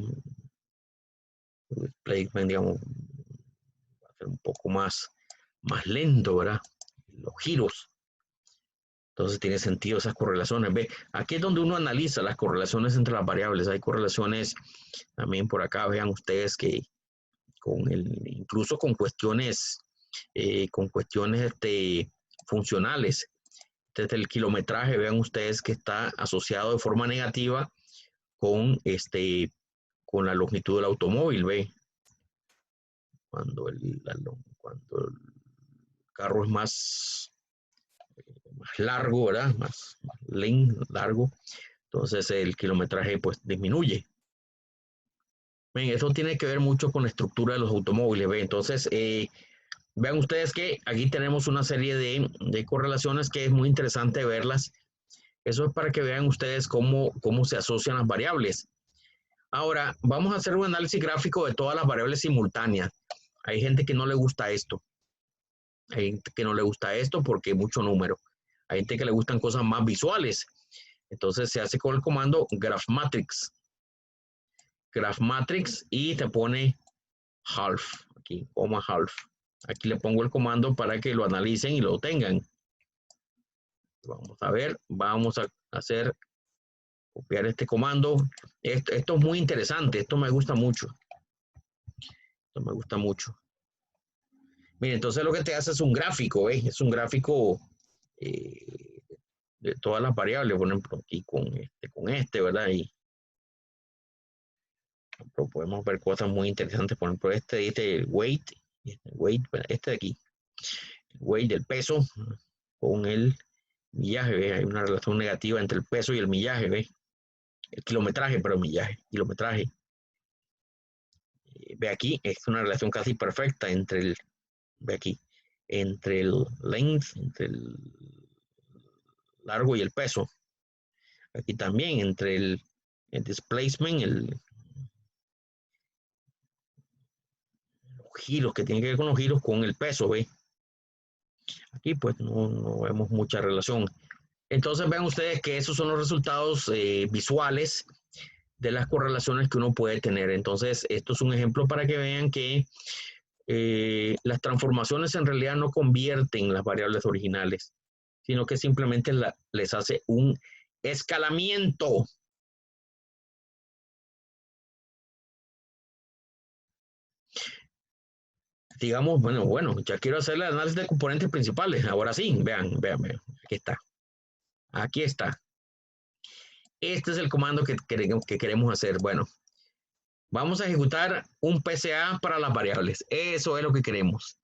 el displacement, digamos, va a ser un poco más lento, ¿verdad? Los giros. Entonces tiene sentido esas correlaciones. Ve, aquí es donde uno analiza las correlaciones entre las variables. Hay correlaciones también por acá, vean ustedes que incluso con cuestiones funcionales. Desde el kilometraje, vean ustedes que está asociado de forma negativa con, con la longitud del automóvil, ¿ve? Cuando el carro es más largo, ¿verdad? Más largo, entonces el kilometraje pues disminuye. Bien, eso tiene que ver mucho con la estructura de los automóviles, ¿ve? Entonces, vean ustedes que aquí tenemos una serie de correlaciones que es muy interesante verlas. Eso es para que vean ustedes cómo se asocian las variables. Ahora, vamos a hacer un análisis gráfico de todas las variables simultáneas. Hay gente que no le gusta esto. Hay gente que no le gusta esto porque hay mucho número. Hay gente que le gustan cosas más visuales. Entonces se hace con el comando graphmatrix. Graphmatrix y te pone half. Aquí, coma half. Aquí le pongo el comando para que lo analicen y lo tengan. Vamos a ver, vamos a hacer, copiar este comando. Esto es muy interesante, esto me gusta mucho. Esto me gusta mucho. Mira, entonces lo que te hace es un gráfico, ¿eh? Es un gráfico de todas las variables, por ejemplo, aquí con ¿verdad? Y podemos ver cosas muy interesantes, por ejemplo, dice weight, weight, este de aquí, el weight del peso con el Millaje, ¿ve? Hay una relación negativa entre el peso y el millaje, ¿ve? El kilometraje, pero millaje, kilometraje. Ve aquí, es una relación casi perfecta entre el, ve aquí, entre el length, entre el largo y el peso. Aquí también entre el displacement, los giros, que tiene que ver con los giros, con el peso, ¿ve? Aquí pues no vemos mucha relación. Entonces vean ustedes que esos son los resultados visuales de las correlaciones que uno puede tener. Entonces esto es un ejemplo para que vean que las transformaciones en realidad no convierten las variables originales, sino que simplemente les hace un escalamiento. Digamos, bueno, ya quiero hacer el análisis de componentes principales. Ahora sí, vean, aquí está. Aquí está. Este es el comando que queremos hacer. Bueno, vamos a ejecutar un PCA para las variables. Eso es lo que queremos.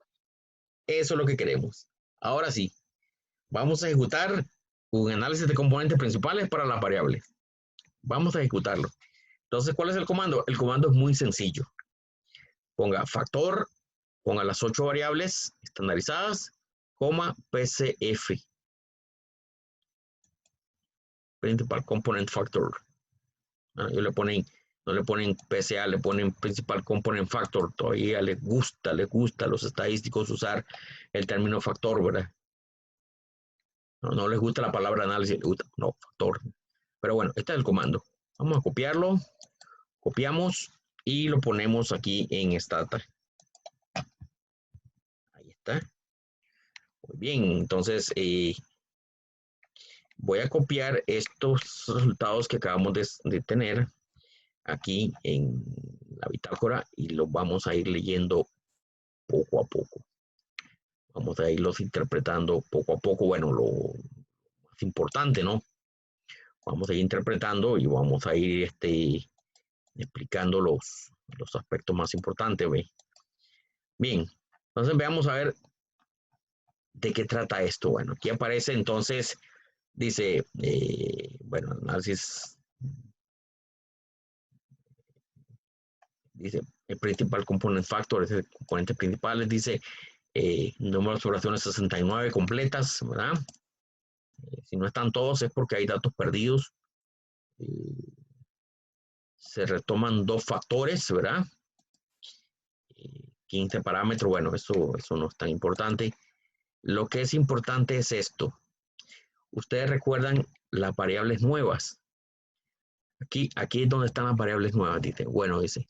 Eso es lo que queremos. Ahora sí, vamos a ejecutar un análisis de componentes principales para las variables. Vamos a ejecutarlo. Entonces, ¿cuál es el comando? El comando es muy sencillo. Ponga factor, ponga las 8 variables estandarizadas, coma, PCF. Principal Component Factor. Ellos no le ponen PCA, le ponen Principal Component Factor. Todavía les gusta a los estadísticos usar el término factor, ¿verdad? No les gusta la palabra análisis, no, factor. Pero bueno, este es el comando. Vamos a copiarlo, copiamos y lo ponemos aquí en Stata. Ahí está. Muy bien, entonces voy a copiar estos resultados que acabamos de tener aquí en la bitácora y los vamos a ir leyendo poco a poco. Vamos a irlos interpretando poco a poco. Bueno, lo más importante, ¿no? Vamos a ir interpretando y vamos a ir explicando los aspectos más importantes, ¿ve? Bien, entonces veamos a ver de qué trata esto. Bueno, aquí aparece entonces, dice, bueno, análisis, dice, el principal component factor, es el componente principal, dice, número de observaciones 69 completas, ¿verdad? Si no están todos es porque hay datos perdidos. Se retoman 2 factores, ¿verdad? 15 parámetros, bueno, eso no es tan importante. Lo que es importante es esto. Ustedes recuerdan las variables nuevas. Aquí es donde están las variables nuevas, dice. Bueno, dice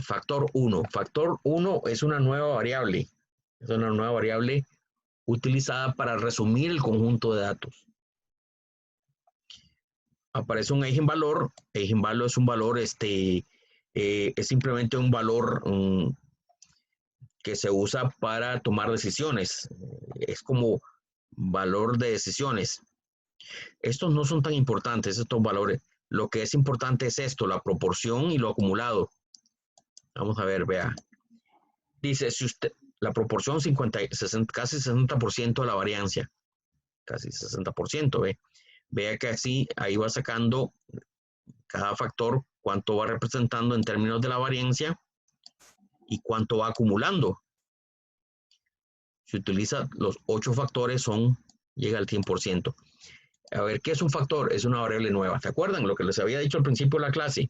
factor 1. Factor 1 es una nueva variable. Es una nueva variable utilizada para resumir el conjunto de datos. Aparece un eigenvalor. Eigenvalor es un valor, es simplemente un valor que se usa para tomar decisiones. Es como valor de decisiones. Estos no son tan importantes, estos valores. Lo que es importante es esto, la proporción y lo acumulado. Vamos a ver, vea. Dice, si usted, la proporción casi 60% de la variancia. Casi 60%, ve. Vea que así, ahí va sacando cada factor, cuánto va representando en términos de la variancia y cuánto va acumulando. Si utiliza los 8 factores, llega al 100%. A ver, ¿qué es un factor? Es una variable nueva. ¿Se acuerdan lo que les había dicho al principio de la clase?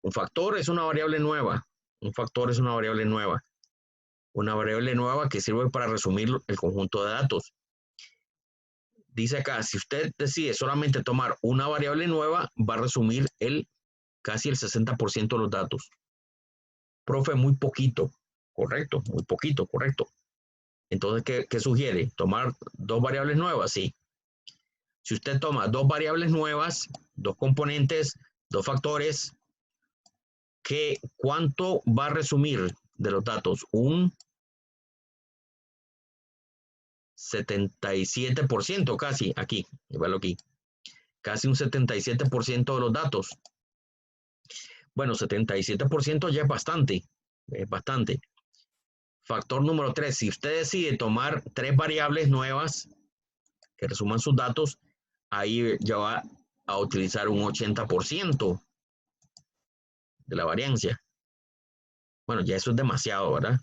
Un factor es una variable nueva. Un factor es una variable nueva. Una variable nueva que sirve para resumir el conjunto de datos. Dice acá, si usted decide solamente tomar una variable nueva, va a resumir casi el 60% de los datos. Profe, muy poquito. Correcto, muy poquito, correcto. Entonces, ¿qué sugiere? ¿Tomar 2 variables nuevas? Sí. Si usted toma 2 variables nuevas, 2 componentes, 2 factores, ¿cuánto va a resumir de los datos? Un 77% casi, aquí, igual aquí. Casi un 77% de los datos. Bueno, 77% ya es bastante. Es bastante. Factor número 3. Si usted decide tomar 3 variables nuevas, que resuman sus datos, ahí ya va a utilizar un 80% de la variancia. Bueno, ya eso es demasiado, ¿verdad?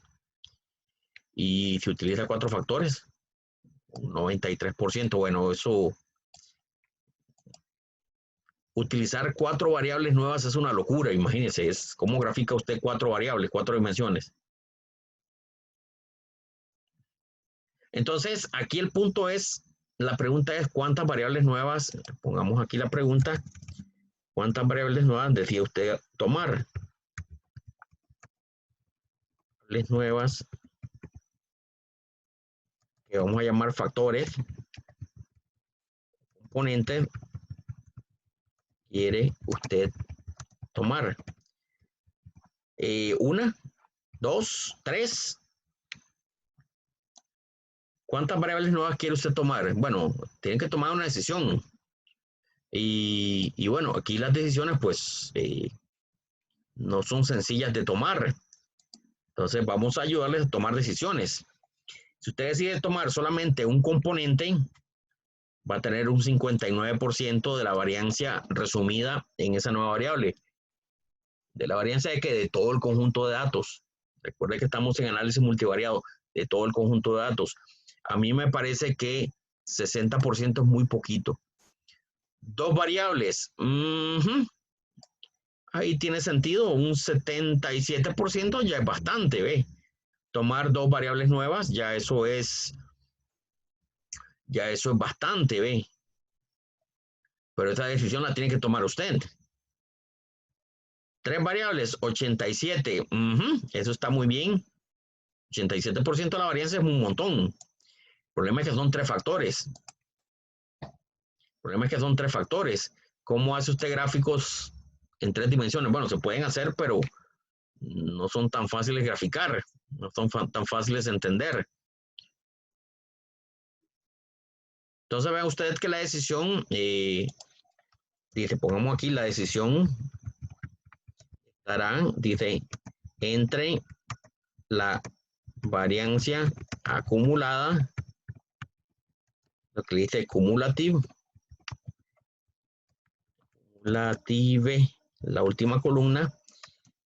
Y si utiliza 4 factores, un 93%. Bueno, eso, utilizar 4 variables nuevas es una locura, imagínense, es cómo grafica usted 4 variables, 4 dimensiones. Entonces, aquí el punto es, la pregunta es cuántas variables nuevas, pongamos aquí la pregunta, cuántas variables nuevas decide usted tomar. Variables nuevas, que vamos a llamar factores, componentes, quiere usted tomar. 1, 2, 3. ¿Cuántas variables nuevas quiere usted tomar? Bueno, tiene que tomar una decisión. Y bueno, aquí las decisiones pues no son sencillas de tomar. Entonces vamos a ayudarles a tomar decisiones. Si usted decide tomar solamente un componente, va a tener un 59% de la variancia resumida en esa nueva variable. ¿De la variancia de qué? De todo el conjunto de datos. Recuerde que estamos en análisis multivariado, de todo el conjunto de datos. A mí me parece que 60% es muy poquito. 2 variables. Ahí tiene sentido, un 77% ya es bastante, ¿ve? Tomar 2 variables nuevas, ya eso es bastante, ¿ve? Pero esa decisión la tiene que tomar usted. 3 variables, 87. Eso está muy bien. 87% de la varianza es un montón. El problema es que son 3 factores. ¿Cómo hace usted gráficos en 3 dimensiones? Bueno, se pueden hacer, pero no son tan fáciles de graficar. No son tan fáciles de entender. Entonces vean ustedes que la decisión, dice, pongamos aquí la decisión, estará, dice, entre la variancia acumulada, lo que dice cumulative, la última columna,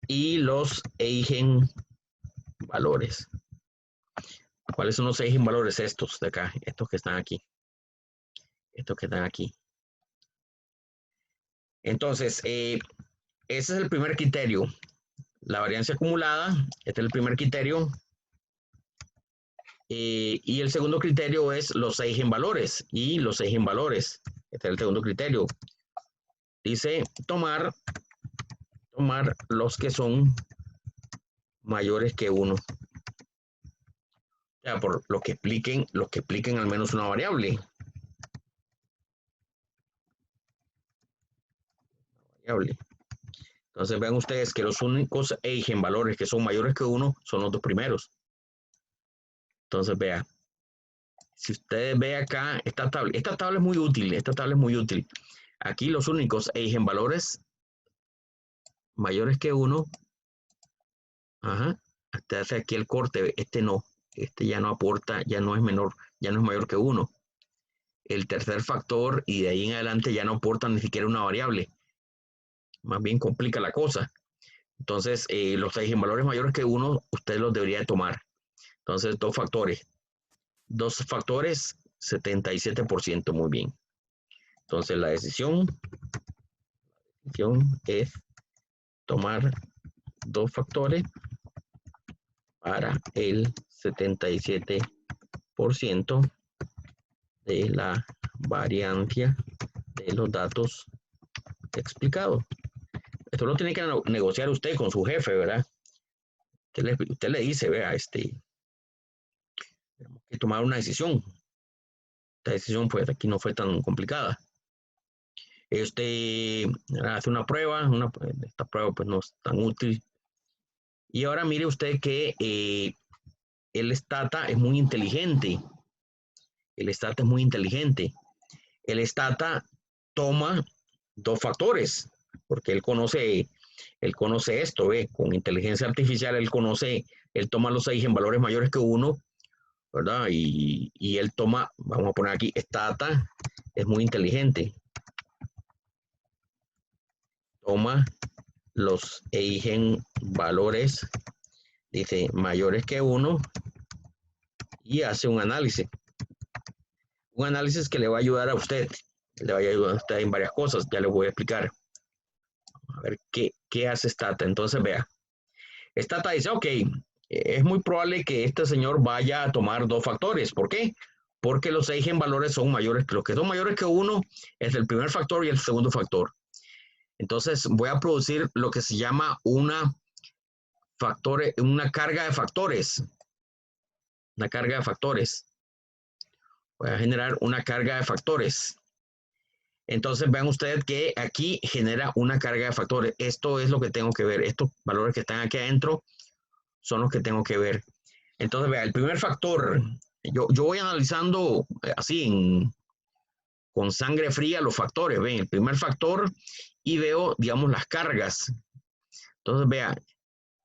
y los eigenvalores. ¿Cuáles son los eigenvalores? Estos de acá, estos que están aquí. Entonces, ese es el primer criterio. La variancia acumulada, este es el primer criterio. Y el segundo criterio es los eigenvalores. Este es el segundo criterio. Dice tomar los que son mayores que 1. O sea, por lo que expliquen al menos una variable. Entonces vean ustedes que los únicos eigenvalores que son mayores que 1 son los 2 primeros. Entonces vea, si ustedes ven acá, esta tabla es muy útil. Aquí los únicos eigenvalores mayores que 1, hasta hace aquí el corte, este no, este ya no aporta, ya no es mayor que 1. El tercer factor y de ahí en adelante ya no aporta ni siquiera una variable. Más bien complica la cosa. Entonces, los eigenvalores mayores que 1, usted los debería de tomar. Entonces, 2 factores, 77%, muy bien. Entonces, la decisión es tomar 2 factores para el 77% de la variancia de los datos explicados. Esto lo tiene que negociar usted con su jefe, ¿verdad? Usted le dice, vea, tenemos que tomar una decisión. Esta decisión, pues, aquí no fue tan complicada. Hace una prueba, esta prueba, pues, no es tan útil. Y ahora mire usted que el Stata es muy inteligente. El Stata toma 2 factores, porque él conoce esto, ¿ve? Con inteligencia artificial él toma los eigenvalores mayores que 1, ¿verdad? Y él toma, vamos a poner aquí, Stata, es muy inteligente. Toma los eigenvalores, dice, mayores que 1 y hace un análisis. Un análisis que le va a ayudar a usted. Le va a ayudar a usted en varias cosas, ya les voy a explicar. A ver qué hace Stata. Entonces, vea. Stata dice, ok, es muy probable que este señor vaya a tomar dos factores. ¿Por qué? Porque los eigenvalores son mayores que los que son mayores que 1 es el primer factor y el segundo factor. Entonces voy a producir lo que se llama una carga de factores. Una carga de factores. Voy a generar una carga de factores. Entonces vean ustedes que aquí genera una carga de factores. Esto es lo que tengo que ver. Estos valores que están aquí adentro son los que tengo que ver. Entonces vean, el primer factor, yo voy analizando así con sangre fría los factores. Ven, el primer factor y veo, digamos, las cargas. Entonces vean,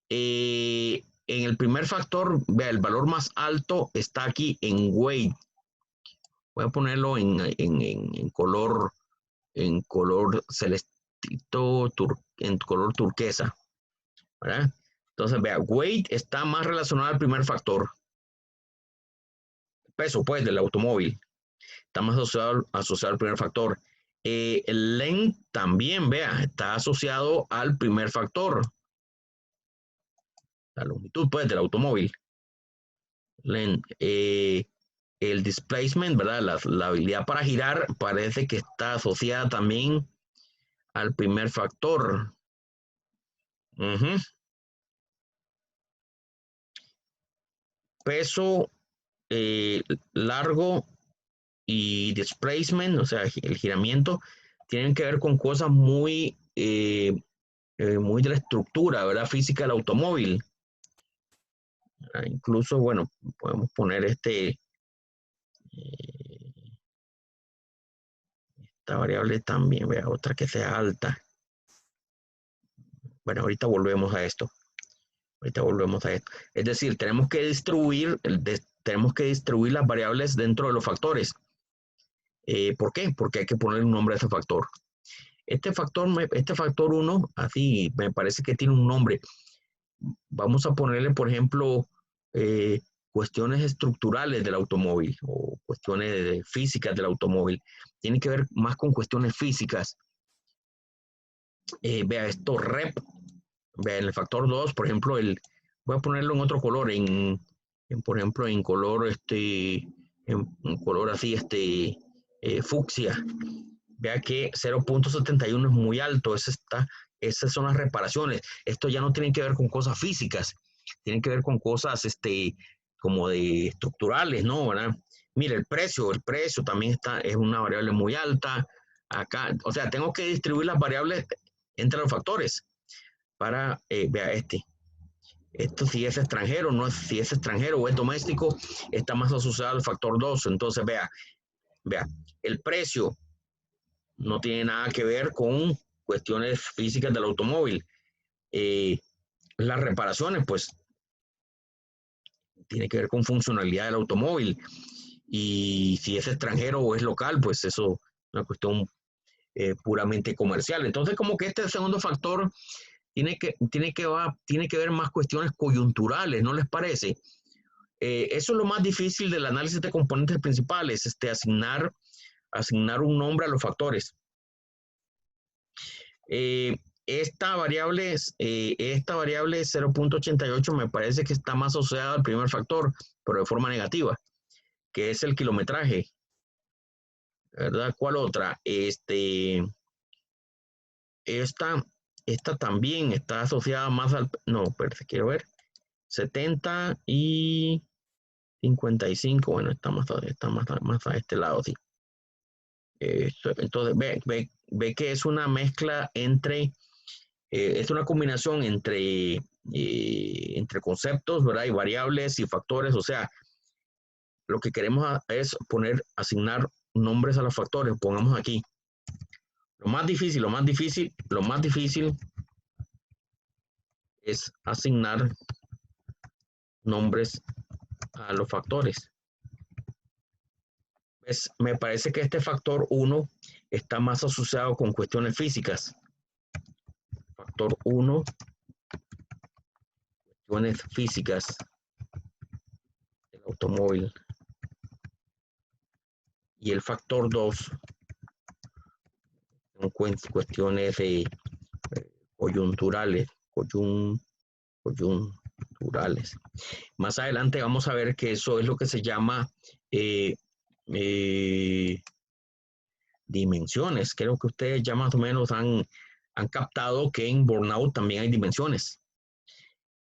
en el primer factor, vea, el valor más alto está aquí en weight. Voy a ponerlo en color celestito, en color turquesa, ¿verdad? Entonces, vea, weight está más relacionado al primer factor. Peso, pues, del automóvil. Está más asociado al primer factor. El length también, vea, está asociado al primer factor. La longitud, pues, del automóvil. Length. El displacement, ¿verdad? La habilidad para girar parece que está asociada también al primer factor. Peso, largo y displacement, o sea, el giramiento, tienen que ver con cosas muy de la estructura, ¿verdad? Física del automóvil. Incluso, bueno, podemos poner esta variable también, vea, otra que sea alta. Bueno, ahorita volvemos a esto. Es decir, tenemos que distribuir las variables dentro de los factores. ¿Por qué? Porque hay que poner un nombre a ese factor. Este factor 1, así me parece que tiene un nombre. Vamos a ponerle, por ejemplo, cuestiones estructurales del automóvil o cuestiones físicas del automóvil. Tiene que ver más con cuestiones físicas. Vea esto, rep. Vea, en el factor 2, por ejemplo, voy a ponerlo en otro color, por ejemplo, en color, en color así, fucsia. Vea que 0.71 es muy alto, esas son las reparaciones. Esto ya no tiene que ver con cosas físicas, tiene que ver con cosas como de estructurales, ¿no? ¿Verdad? Mire, el precio también es una variable muy alta. Acá, o sea, tengo que distribuir las variables entre los factores para, vea esto si es extranjero, no es, si es extranjero o es doméstico, está más asociado al factor 2. Entonces, vea, el precio no tiene nada que ver con cuestiones físicas del automóvil. Las reparaciones, pues, tiene que ver con funcionalidad del automóvil. Y si es extranjero o es local, pues eso es una cuestión puramente comercial. Entonces, como que este segundo factor tiene que ver más cuestiones coyunturales, ¿no les parece? Eso es lo más difícil del análisis de componentes principales, asignar un nombre a los factores. Esta variable 0.88 me parece que está más asociada al primer factor, pero de forma negativa, que es el kilometraje. ¿Verdad? ¿Cuál otra? Esta también está asociada más al... No, pero quiero ver. 70 y 55. Bueno, está más a este lado, sí. Entonces, ve que es una mezcla es una combinación entre conceptos, ¿verdad? Y variables y factores. O sea, lo que queremos es asignar nombres a los factores. Pongamos aquí. Lo más difícil es asignar nombres a los factores. Pues me parece que este factor 1 está más asociado con cuestiones físicas. Factor 1, cuestiones físicas del automóvil. Y el factor 2 son cuestiones coyunturales, coyunturales. Más adelante vamos a ver que eso es lo que se llama dimensiones. Creo que ustedes ya más o menos han captado que en burnout también hay dimensiones.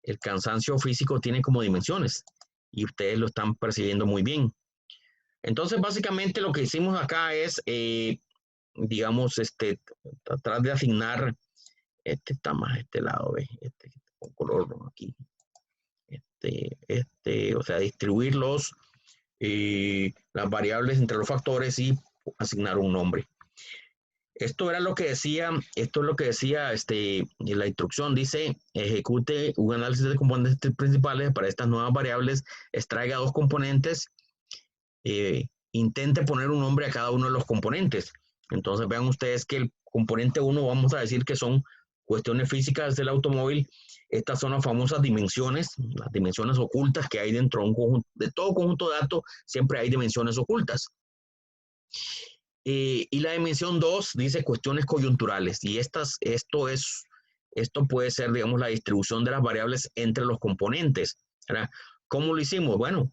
El cansancio físico tiene como dimensiones y ustedes lo están percibiendo muy bien. Entonces, básicamente lo que hicimos acá es, digamos, tratar de asignar, está más este lado, ¿ve? Con color aquí. O sea, distribuir las variables entre los factores y asignar un nombre. Esto es lo que decía la instrucción. Dice, ejecute un análisis de componentes principales para estas nuevas variables, extraiga dos componentes, intente poner un nombre a cada uno de los componentes. Entonces vean ustedes que el componente 1 vamos a decir que son cuestiones físicas del automóvil. Estas son las famosas dimensiones, las dimensiones ocultas que hay dentro de un conjunto, de todo conjunto de datos, siempre hay dimensiones ocultas. Y la dimensión 2 dice cuestiones coyunturales, y esto puede ser, digamos, la distribución de las variables entre los componentes, ¿verdad? ¿Cómo lo hicimos? Bueno,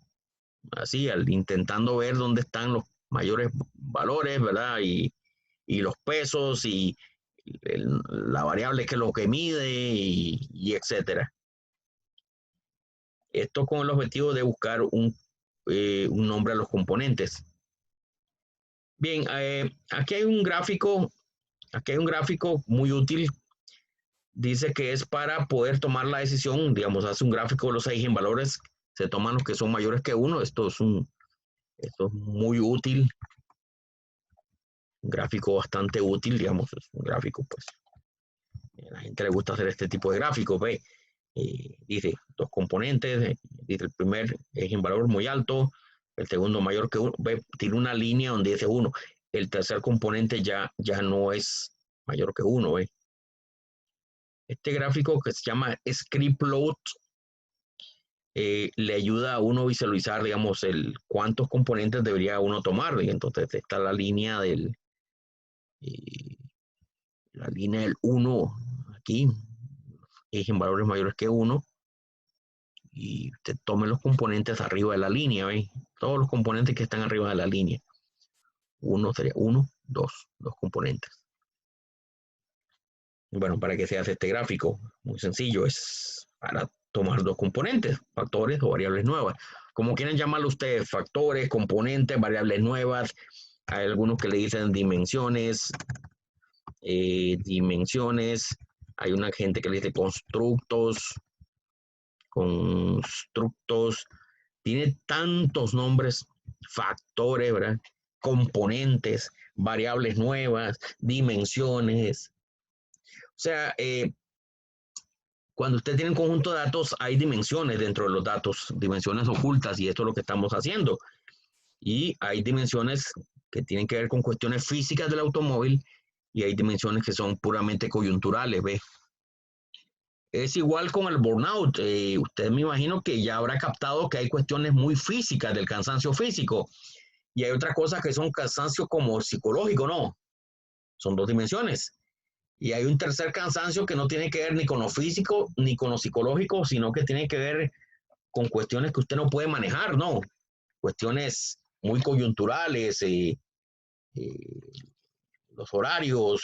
así, intentando ver dónde están los mayores valores, ¿verdad? Y los pesos y la variable que es lo que mide y etcétera. Esto con el objetivo de buscar un nombre a los componentes. Bien, aquí hay un gráfico muy útil. Dice que es para poder tomar la decisión, digamos, hace un gráfico de los eigenvalores, se toman los que son mayores que 1. Esto es muy útil, un gráfico bastante útil, digamos, es un gráfico, pues, a la gente le gusta hacer este tipo de gráficos, ve, dice, dos componentes, dice el primer eigenvalor muy alto, el segundo mayor que 1, ve, tiene una línea donde dice 1, el tercer componente ya no es mayor que 1, ve. Este gráfico que se llama script plot le ayuda a uno visualizar, digamos, cuántos componentes debería uno tomar. Y entonces está la línea del 1 aquí, en valores mayores que 1. Y usted tome los componentes arriba de la línea, ¿ve? Todos los componentes que están arriba de la línea. 1 sería 1, 2 componentes. Bueno, ¿para qué se hace este gráfico? Muy sencillo, es para tomar dos componentes, factores o variables nuevas. Como quieren llamarlo ustedes, factores, componentes, variables nuevas. Hay algunos que le dicen dimensiones. Hay una gente que le dice constructos. Tiene tantos nombres, factores, ¿verdad? Componentes, variables nuevas, dimensiones. O sea, cuando usted tiene un conjunto de datos, hay dimensiones dentro de los datos, dimensiones ocultas, y esto es lo que estamos haciendo. Y hay dimensiones que tienen que ver con cuestiones físicas del automóvil y hay dimensiones que son puramente coyunturales, ¿ve? Es igual con el burnout. Usted me imagino que ya habrá captado que hay cuestiones muy físicas del cansancio físico y hay otras cosas que son cansancio como psicológico, ¿no? Son dos dimensiones. Y hay un tercer cansancio que no tiene que ver ni con lo físico ni con lo psicológico, sino que tiene que ver con cuestiones que usted no puede manejar, ¿no? Cuestiones muy coyunturales, los horarios,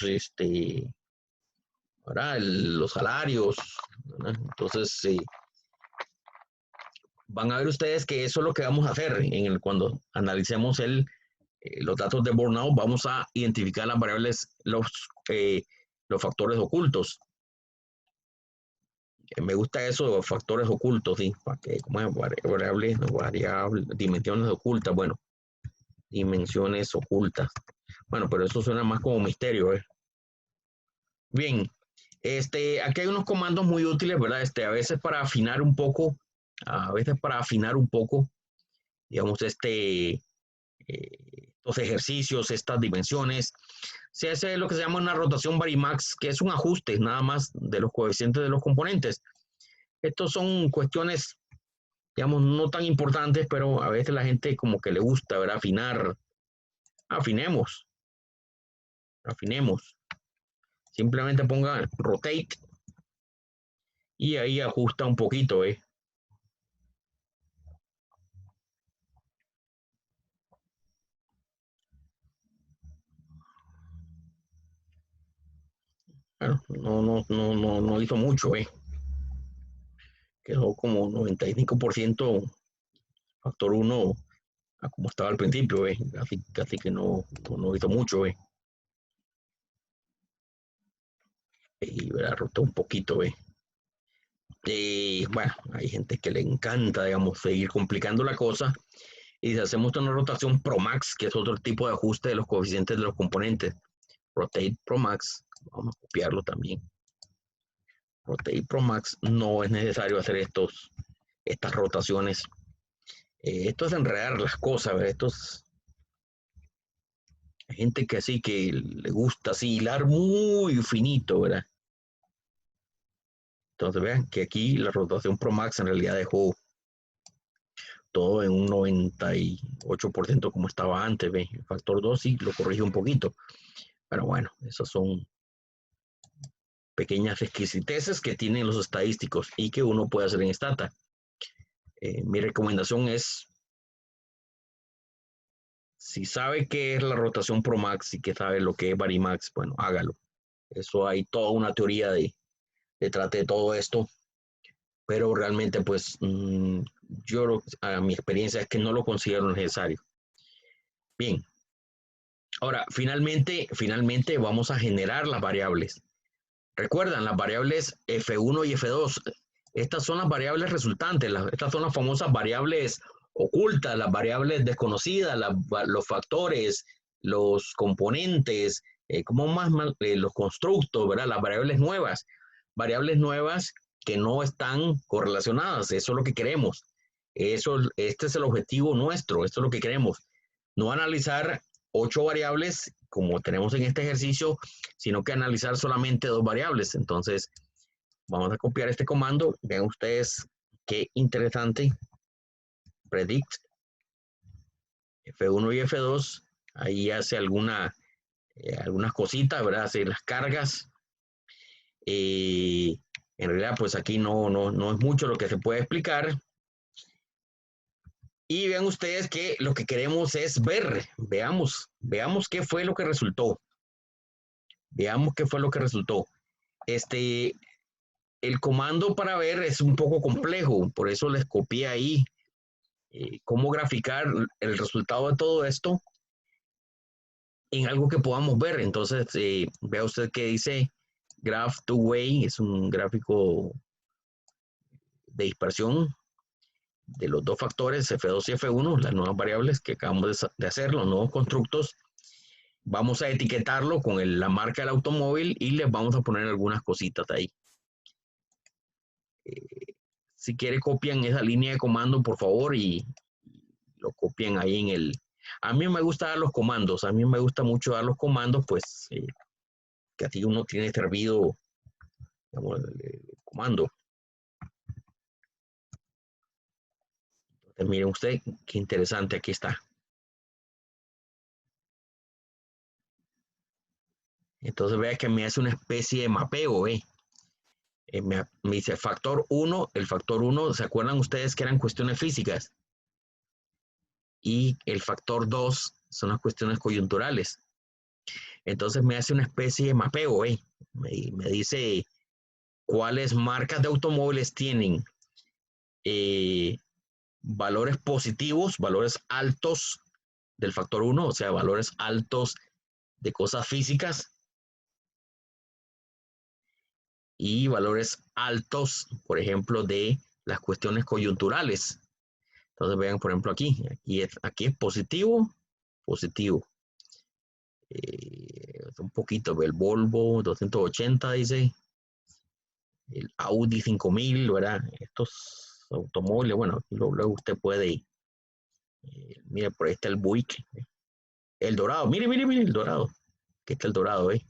¿verdad? Los salarios, ¿verdad? Entonces, van a ver ustedes que eso es lo que vamos a hacer cuando analicemos los datos de burnout. Vamos a identificar las variables, los factores ocultos. Me gusta eso, los factores ocultos, sí, para que, como es, variables, dimensiones ocultas, bueno, dimensiones ocultas. Bueno, pero eso suena más como misterio, ¿eh? Bien, aquí hay unos comandos muy útiles, ¿verdad? A veces para afinar un poco, digamos, estos ejercicios, estas dimensiones. Se hace lo que se llama una rotación Varimax, que es un ajuste nada más de los coeficientes de los componentes. Estos son cuestiones, digamos, no tan importantes, pero a veces la gente como que le gusta, ¿verdad? Afinar. Afinemos, afinemos. Simplemente ponga rotate y ahí ajusta un poquito, ¿eh? Bueno, no hizo mucho, ¿eh? Quedó como 95% factor 1 a como estaba al principio, ¿eh? Casi que no hizo mucho, ¿eh? Y ¿verdad? Rotó un poquito, ¿eh? Bueno, hay gente que le encanta, digamos, seguir complicando la cosa. Y si hacemos una rotación Promax, que es otro tipo de ajuste de los coeficientes de los componentes, Rotate Promax, vamos a copiarlo también. Rotate Promax, no es necesario hacer estas rotaciones. Esto es enredar las cosas, ¿verdad? Hay gente que así que le gusta así hilar muy finito, ¿verdad? Entonces vean que aquí la rotación Promax en realidad dejó todo en un 98% como estaba antes, ¿ve? El factor 2 sí lo corrige un poquito, pero bueno, esas son pequeñas exquisiteces que tienen los estadísticos y que uno puede hacer en Stata. Mi recomendación es, si sabe qué es la rotación Promax y que sabe lo que es Varimax, bueno, hágalo. Eso hay toda una teoría detrás de todo esto, pero realmente pues yo a mi experiencia es que no lo considero necesario. Bien, ahora finalmente vamos a generar las variables. Recuerdan, las variables F1 y F2, estas son las variables resultantes, estas son las famosas variables ocultas, las variables desconocidas, los factores, los componentes, como los constructos, ¿verdad? Las variables nuevas que no están correlacionadas, eso es lo que queremos. Este es el objetivo nuestro, esto es lo que queremos. No analizar 8 variables como tenemos en este ejercicio, sino que analizar solamente 2 variables. Entonces, vamos a copiar este comando. Vean ustedes qué interesante. Predict F1 y F2. Ahí hace algunas cositas, ¿verdad? Hace las cargas. En realidad, pues aquí no es mucho lo que se puede explicar. Y vean ustedes que lo que queremos es ver, veamos qué fue lo que resultó. Veamos qué fue lo que resultó. El comando para ver es un poco complejo, por eso les copié ahí cómo graficar el resultado de todo esto en algo que podamos ver. Entonces, vea usted que dice Graph Two-Way, es un gráfico de dispersión de los dos factores F2 y F1, las nuevas variables que acabamos de hacer, los nuevos constructos. Vamos a etiquetarlo con la marca del automóvil y les vamos a poner algunas cositas ahí. Si quiere copian esa línea de comando, por favor, y lo copian ahí en el... A mí me gusta dar los comandos, a mí me gusta mucho dar los comandos, pues que así uno tiene servido, digamos, el comando. Entonces, miren usted, qué interesante, aquí está. Entonces vea que me hace una especie de mapeo, me dice factor 1, el factor 1, ¿se acuerdan ustedes que eran cuestiones físicas? Y el factor 2 son las cuestiones coyunturales. Entonces me hace una especie de mapeo, me dice cuáles marcas de automóviles tienen valores positivos, valores altos del factor 1, o sea, valores altos de cosas físicas y valores altos, por ejemplo, de las cuestiones coyunturales. Entonces vean, por ejemplo, aquí es positivo, positivo. Un poquito, el Volvo 280 dice, el Audi 5000, ¿verdad? Estos automóviles, bueno, luego usted puede, mire, por ahí está el Buick, El dorado, mire, mire, mire el dorado. Aquí está el dorado, ¿eh?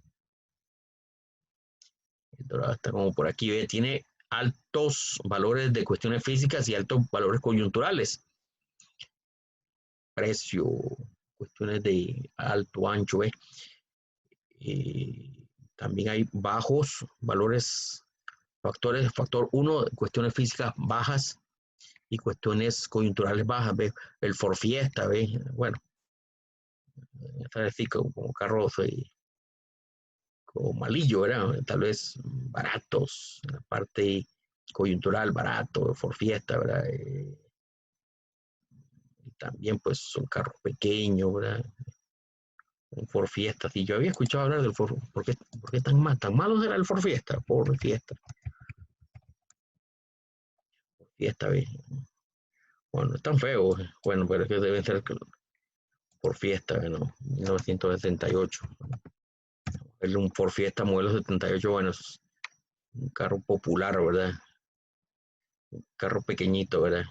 El dorado está como por aquí, ¿ve? Tiene altos valores de cuestiones físicas y altos valores coyunturales. Precio, cuestiones de alto, ancho, ¿eh? También hay bajos valores, factores, factor 1, cuestiones físicas bajas y cuestiones coyunturales bajas, ¿ve? El Ford Fiesta, ¿ve? Bueno, está decir como carros como malillo, ¿verdad? Tal vez baratos, la parte coyuntural barato, Ford Fiesta, ¿verdad? Y también pues son carros pequeños, ¿verdad? Un Ford Fiesta, sí, yo había escuchado hablar del Ford, por qué tan malo era el Ford Fiesta? Ford Fiesta, Fiesta, ¿ve? Bueno, no es tan feo, bueno, pero es que deben ser por Fiesta, ¿no? 1978. Es un Ford Fiesta modelo 78, bueno, es un carro popular, ¿verdad? Un carro pequeñito, ¿verdad?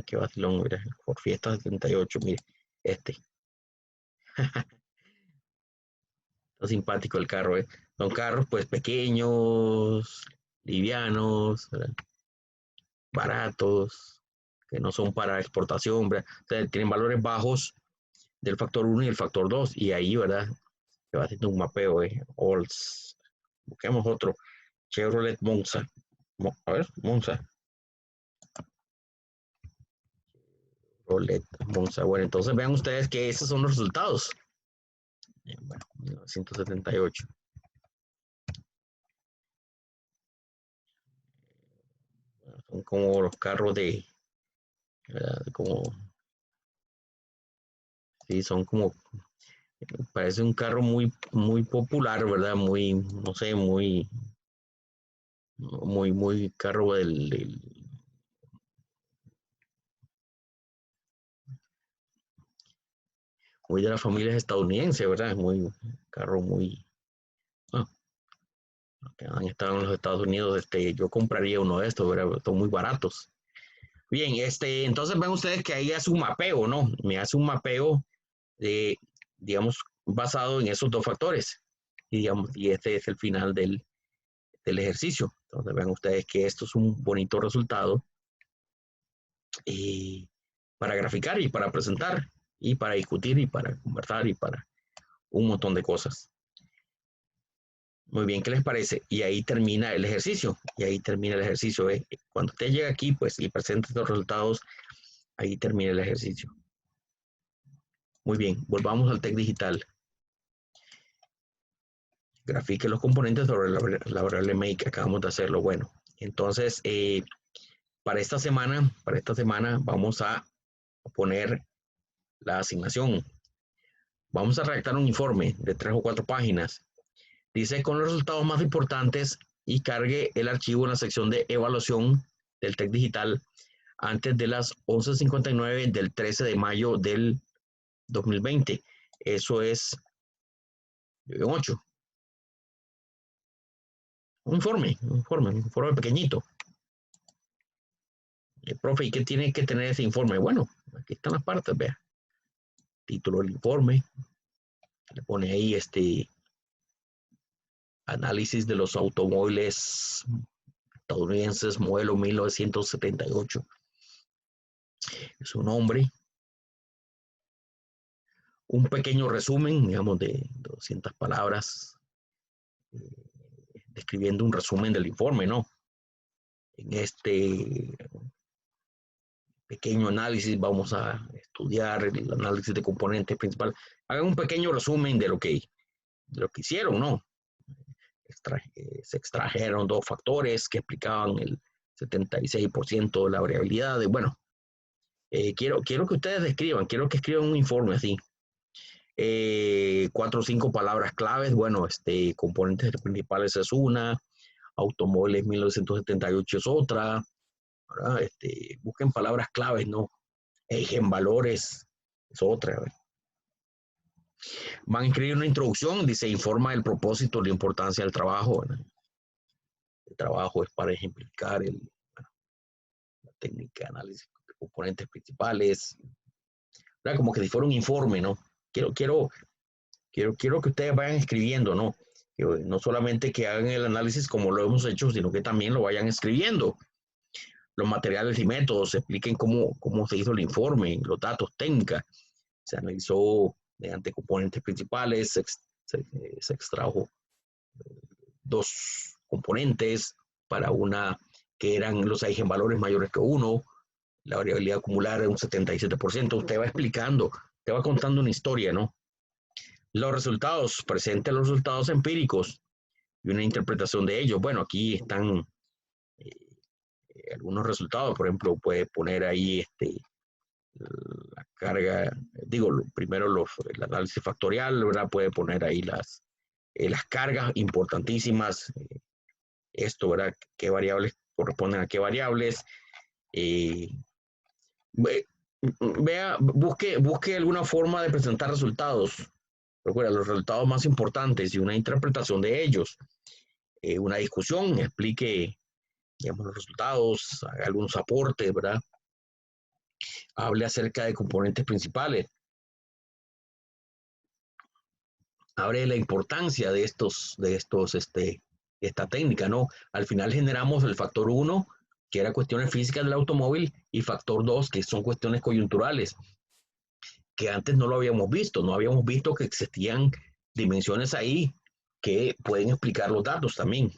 Qué vacilón, mira, Ford Fiesta 78, mire, este. Está simpático el carro, ¿eh? Son carros, pues, pequeños, livianos, ¿verdad? Baratos, que no son para exportación, ¿verdad? O sea, tienen valores bajos del factor 1 y el factor 2, y ahí, ¿verdad? Se va haciendo un mapeo, Olds. Busquemos otro. Chevrolet Monza. A ver, Monza. Chevrolet Monza. Bueno, entonces vean ustedes que esos son los resultados. Bueno, 1978. Bueno, son como los carros como, sí, son como, parece un carro muy, muy popular, ¿verdad? Muy, no sé, muy carro muy de las familias estadounidenses, ¿verdad? Muy, carro muy, ah, que han estado en los Estados Unidos, yo compraría uno de estos, ¿verdad? Son muy baratos. Bien, entonces ven ustedes que ahí hace un mapeo, ¿no? Me hace un mapeo de, digamos, basado en esos dos factores. Y, digamos, y este es el final del ejercicio. Entonces ven ustedes que esto es un bonito resultado eh, para graficar y para presentar y para discutir y para conversar y para un montón de cosas. Muy bien, ¿qué les parece? Y ahí termina el ejercicio. Y ahí termina el ejercicio. Cuando usted llega aquí, pues, y presenta los resultados, ahí termina el ejercicio. Muy bien, volvamos al TEC digital. Grafique los componentes sobre la variable make. Acabamos de hacerlo. Bueno, entonces, para esta semana vamos a poner la asignación. Vamos a redactar un informe de 3 o 4 páginas. Dice con los resultados más importantes y cargue el archivo en la sección de evaluación del TEC digital antes de las 11:59 del 13 de mayo del 2020. Eso es 8. Un informe pequeñito. Profe, ¿y qué tiene que tener ese informe? Bueno, aquí están las partes, vea. Título del informe, le pone ahí análisis de los automóviles estadounidenses modelo 1978. Su nombre, un pequeño resumen, digamos, de 200 palabras, describiendo un resumen del informe, ¿no? En este pequeño análisis vamos a estudiar el análisis de componentes principales. Hagan un pequeño resumen de lo que hicieron, ¿no? Se extrajeron dos factores que explicaban el 76% de la variabilidad. Bueno, quiero que ustedes describan, quiero que escriban un informe así. 4 o 5 palabras claves. Bueno, componentes principales es una, automóviles 1978 es otra, ¿verdad? Busquen palabras claves, ¿no? En valores es otra, ¿verdad? Van a escribir una introducción, dice, informa del propósito, la importancia del trabajo, ¿verdad? El trabajo es para ejemplificar la técnica de análisis de componentes principales, ¿verdad? Como que si fuera un informe, ¿no? quiero que ustedes vayan escribiendo, ¿no? Que no solamente que hagan el análisis como lo hemos hecho, sino que también lo vayan escribiendo. Los materiales y métodos, expliquen cómo se hizo el informe, los datos técnicos. Se analizó mediante componentes principales, se extrajo dos componentes para una que eran los eigenvalores mayores que uno, la variabilidad acumular es un 77%. Usted va explicando, usted va contando una historia, ¿no? Los resultados, presente los resultados empíricos y una interpretación de ellos. Bueno, aquí están algunos resultados, por ejemplo, puede poner ahí la carga, digo, primero el análisis factorial, ¿verdad? Puede poner ahí las cargas importantísimas, esto, ¿verdad? ¿Qué variables corresponden a qué variables? Eh, busque alguna forma de presentar resultados. Recuerda, los resultados más importantes y una interpretación de ellos. Una discusión, explique, digamos, los resultados, haga algunos aportes, ¿verdad? Hable acerca de componentes principales. Hable de la importancia de esta técnica, ¿no? Al final generamos el factor 1, que era cuestiones físicas del automóvil, y factor 2, que son cuestiones coyunturales, que antes no lo habíamos visto, no habíamos visto que existían dimensiones ahí que pueden explicar los datos también.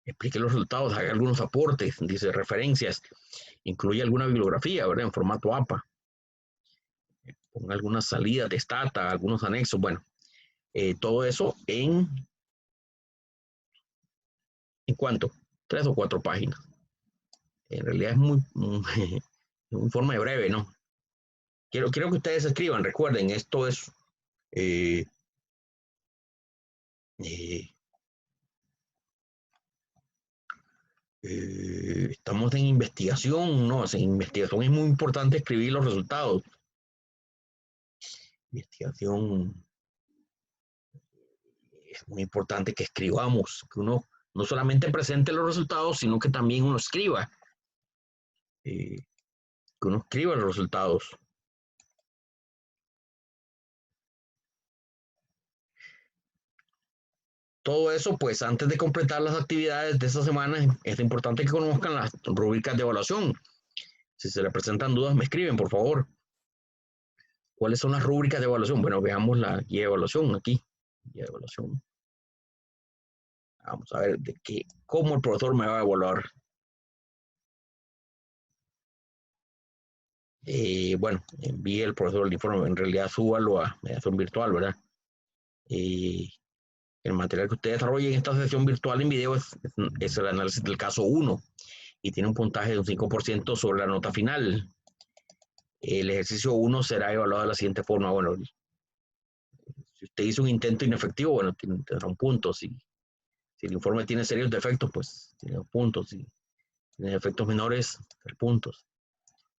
Explique los resultados, haga algunos aportes, dice referencias, incluye alguna bibliografía, ¿verdad? En formato APA. Ponga algunas salidas de Stata, algunos anexos, bueno, todo eso ¿en cuánto? 3 o 4 páginas. En realidad es un informe breve, ¿no? Quiero que ustedes escriban, recuerden, esto es eh, eh, estamos en investigación, ¿no? En investigación es muy importante escribir los resultados. Investigación es muy importante que escribamos, que uno no solamente presente los resultados, sino que también uno escriba, que uno escriba los resultados. Todo eso, pues antes de completar las actividades de esta semana, es importante que conozcan las rúbricas de evaluación. Si se les presentan dudas, me escriben, por favor. ¿Cuáles son las rúbricas de evaluación? Bueno, veamos la guía de evaluación aquí. Guía de evaluación. Vamos a ver cómo el profesor me va a evaluar. Bueno, envíe el profesor el informe. En realidad, súbalo a mediación virtual, ¿verdad? El material que usted desarrolle en esta sesión virtual en video es el análisis del caso 1 y tiene un puntaje de un 5% sobre la nota final. El ejercicio 1 será evaluado de la siguiente forma. Bueno, si usted hizo un intento inefectivo, bueno, tendrá un punto. Si el informe tiene serios defectos, pues tiene 2 puntos. Si tiene defectos menores, 3 puntos.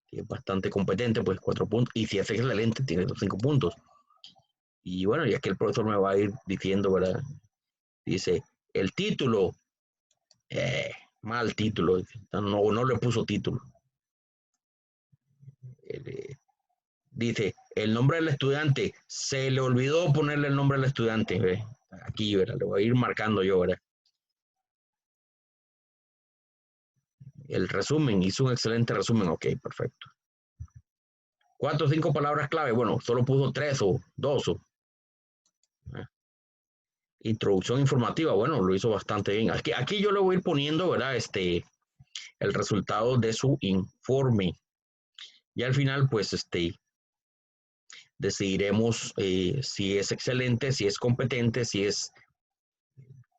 Si es bastante competente, pues 4 puntos. Y si es excelente, tiene 5 puntos. Y bueno, ya que el profesor me va a ir diciendo, ¿verdad? Dice, el título, mal título, no le puso título. Dice, el nombre del estudiante, se le olvidó ponerle el nombre del estudiante, ¿ve? Aquí, ¿verdad? Le voy a ir marcando yo, ¿verdad? El resumen, hizo un excelente resumen, ok, perfecto. 4 o 5 palabras clave, bueno, solo puso 3 o 2. Introducción informativa, bueno, lo hizo bastante bien. Aquí yo le voy a ir poniendo, ¿verdad? El resultado de su informe. Y al final, pues, decidiremos si es excelente, si es competente, si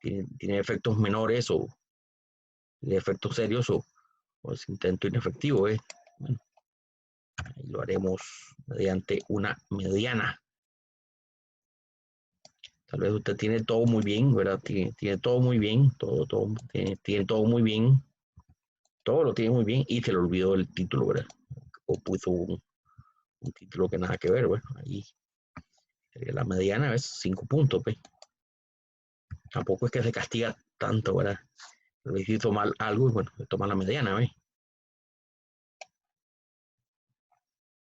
tiene efectos menores o efectos serios o es intento inefectivo. Bueno, ahí lo haremos mediante una mediana. Tal vez usted tiene todo muy bien, ¿verdad? Tiene todo muy bien, tiene todo muy bien, todo lo tiene muy bien y se le olvidó el título, ¿verdad? O puso un título que nada que ver, bueno, ahí la mediana es 5 puntos, ¿ve? Tampoco es que se castiga tanto, ¿verdad? Le hizo mal algo y bueno, se toma la mediana, ¿ve?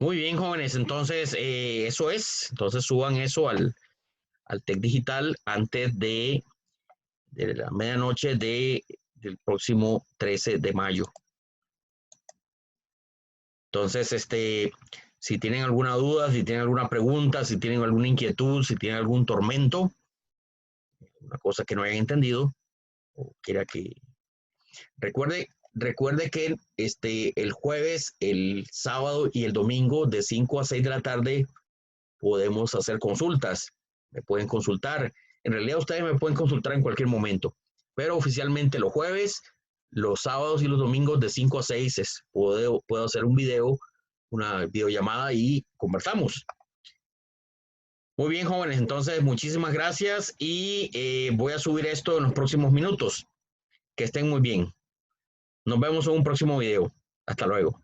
Muy bien, jóvenes. Entonces, eso es. Entonces, suban eso al Tech Digital antes de la medianoche del próximo 13 de mayo. Entonces, si tienen alguna duda, si tienen alguna pregunta, si tienen alguna inquietud, si tienen algún tormento, una cosa que no hayan entendido, o quiera que recuerde que el jueves, el sábado y el domingo de 5 a 6 de la tarde podemos hacer consultas. Me pueden consultar. En realidad ustedes me pueden consultar en cualquier momento, pero oficialmente los jueves, los sábados y los domingos de 5 a 6 puedo hacer un video, una videollamada y conversamos. Muy bien, jóvenes, entonces muchísimas gracias y voy a subir esto en los próximos minutos. Que estén muy bien. Nos vemos en un próximo video. Hasta luego.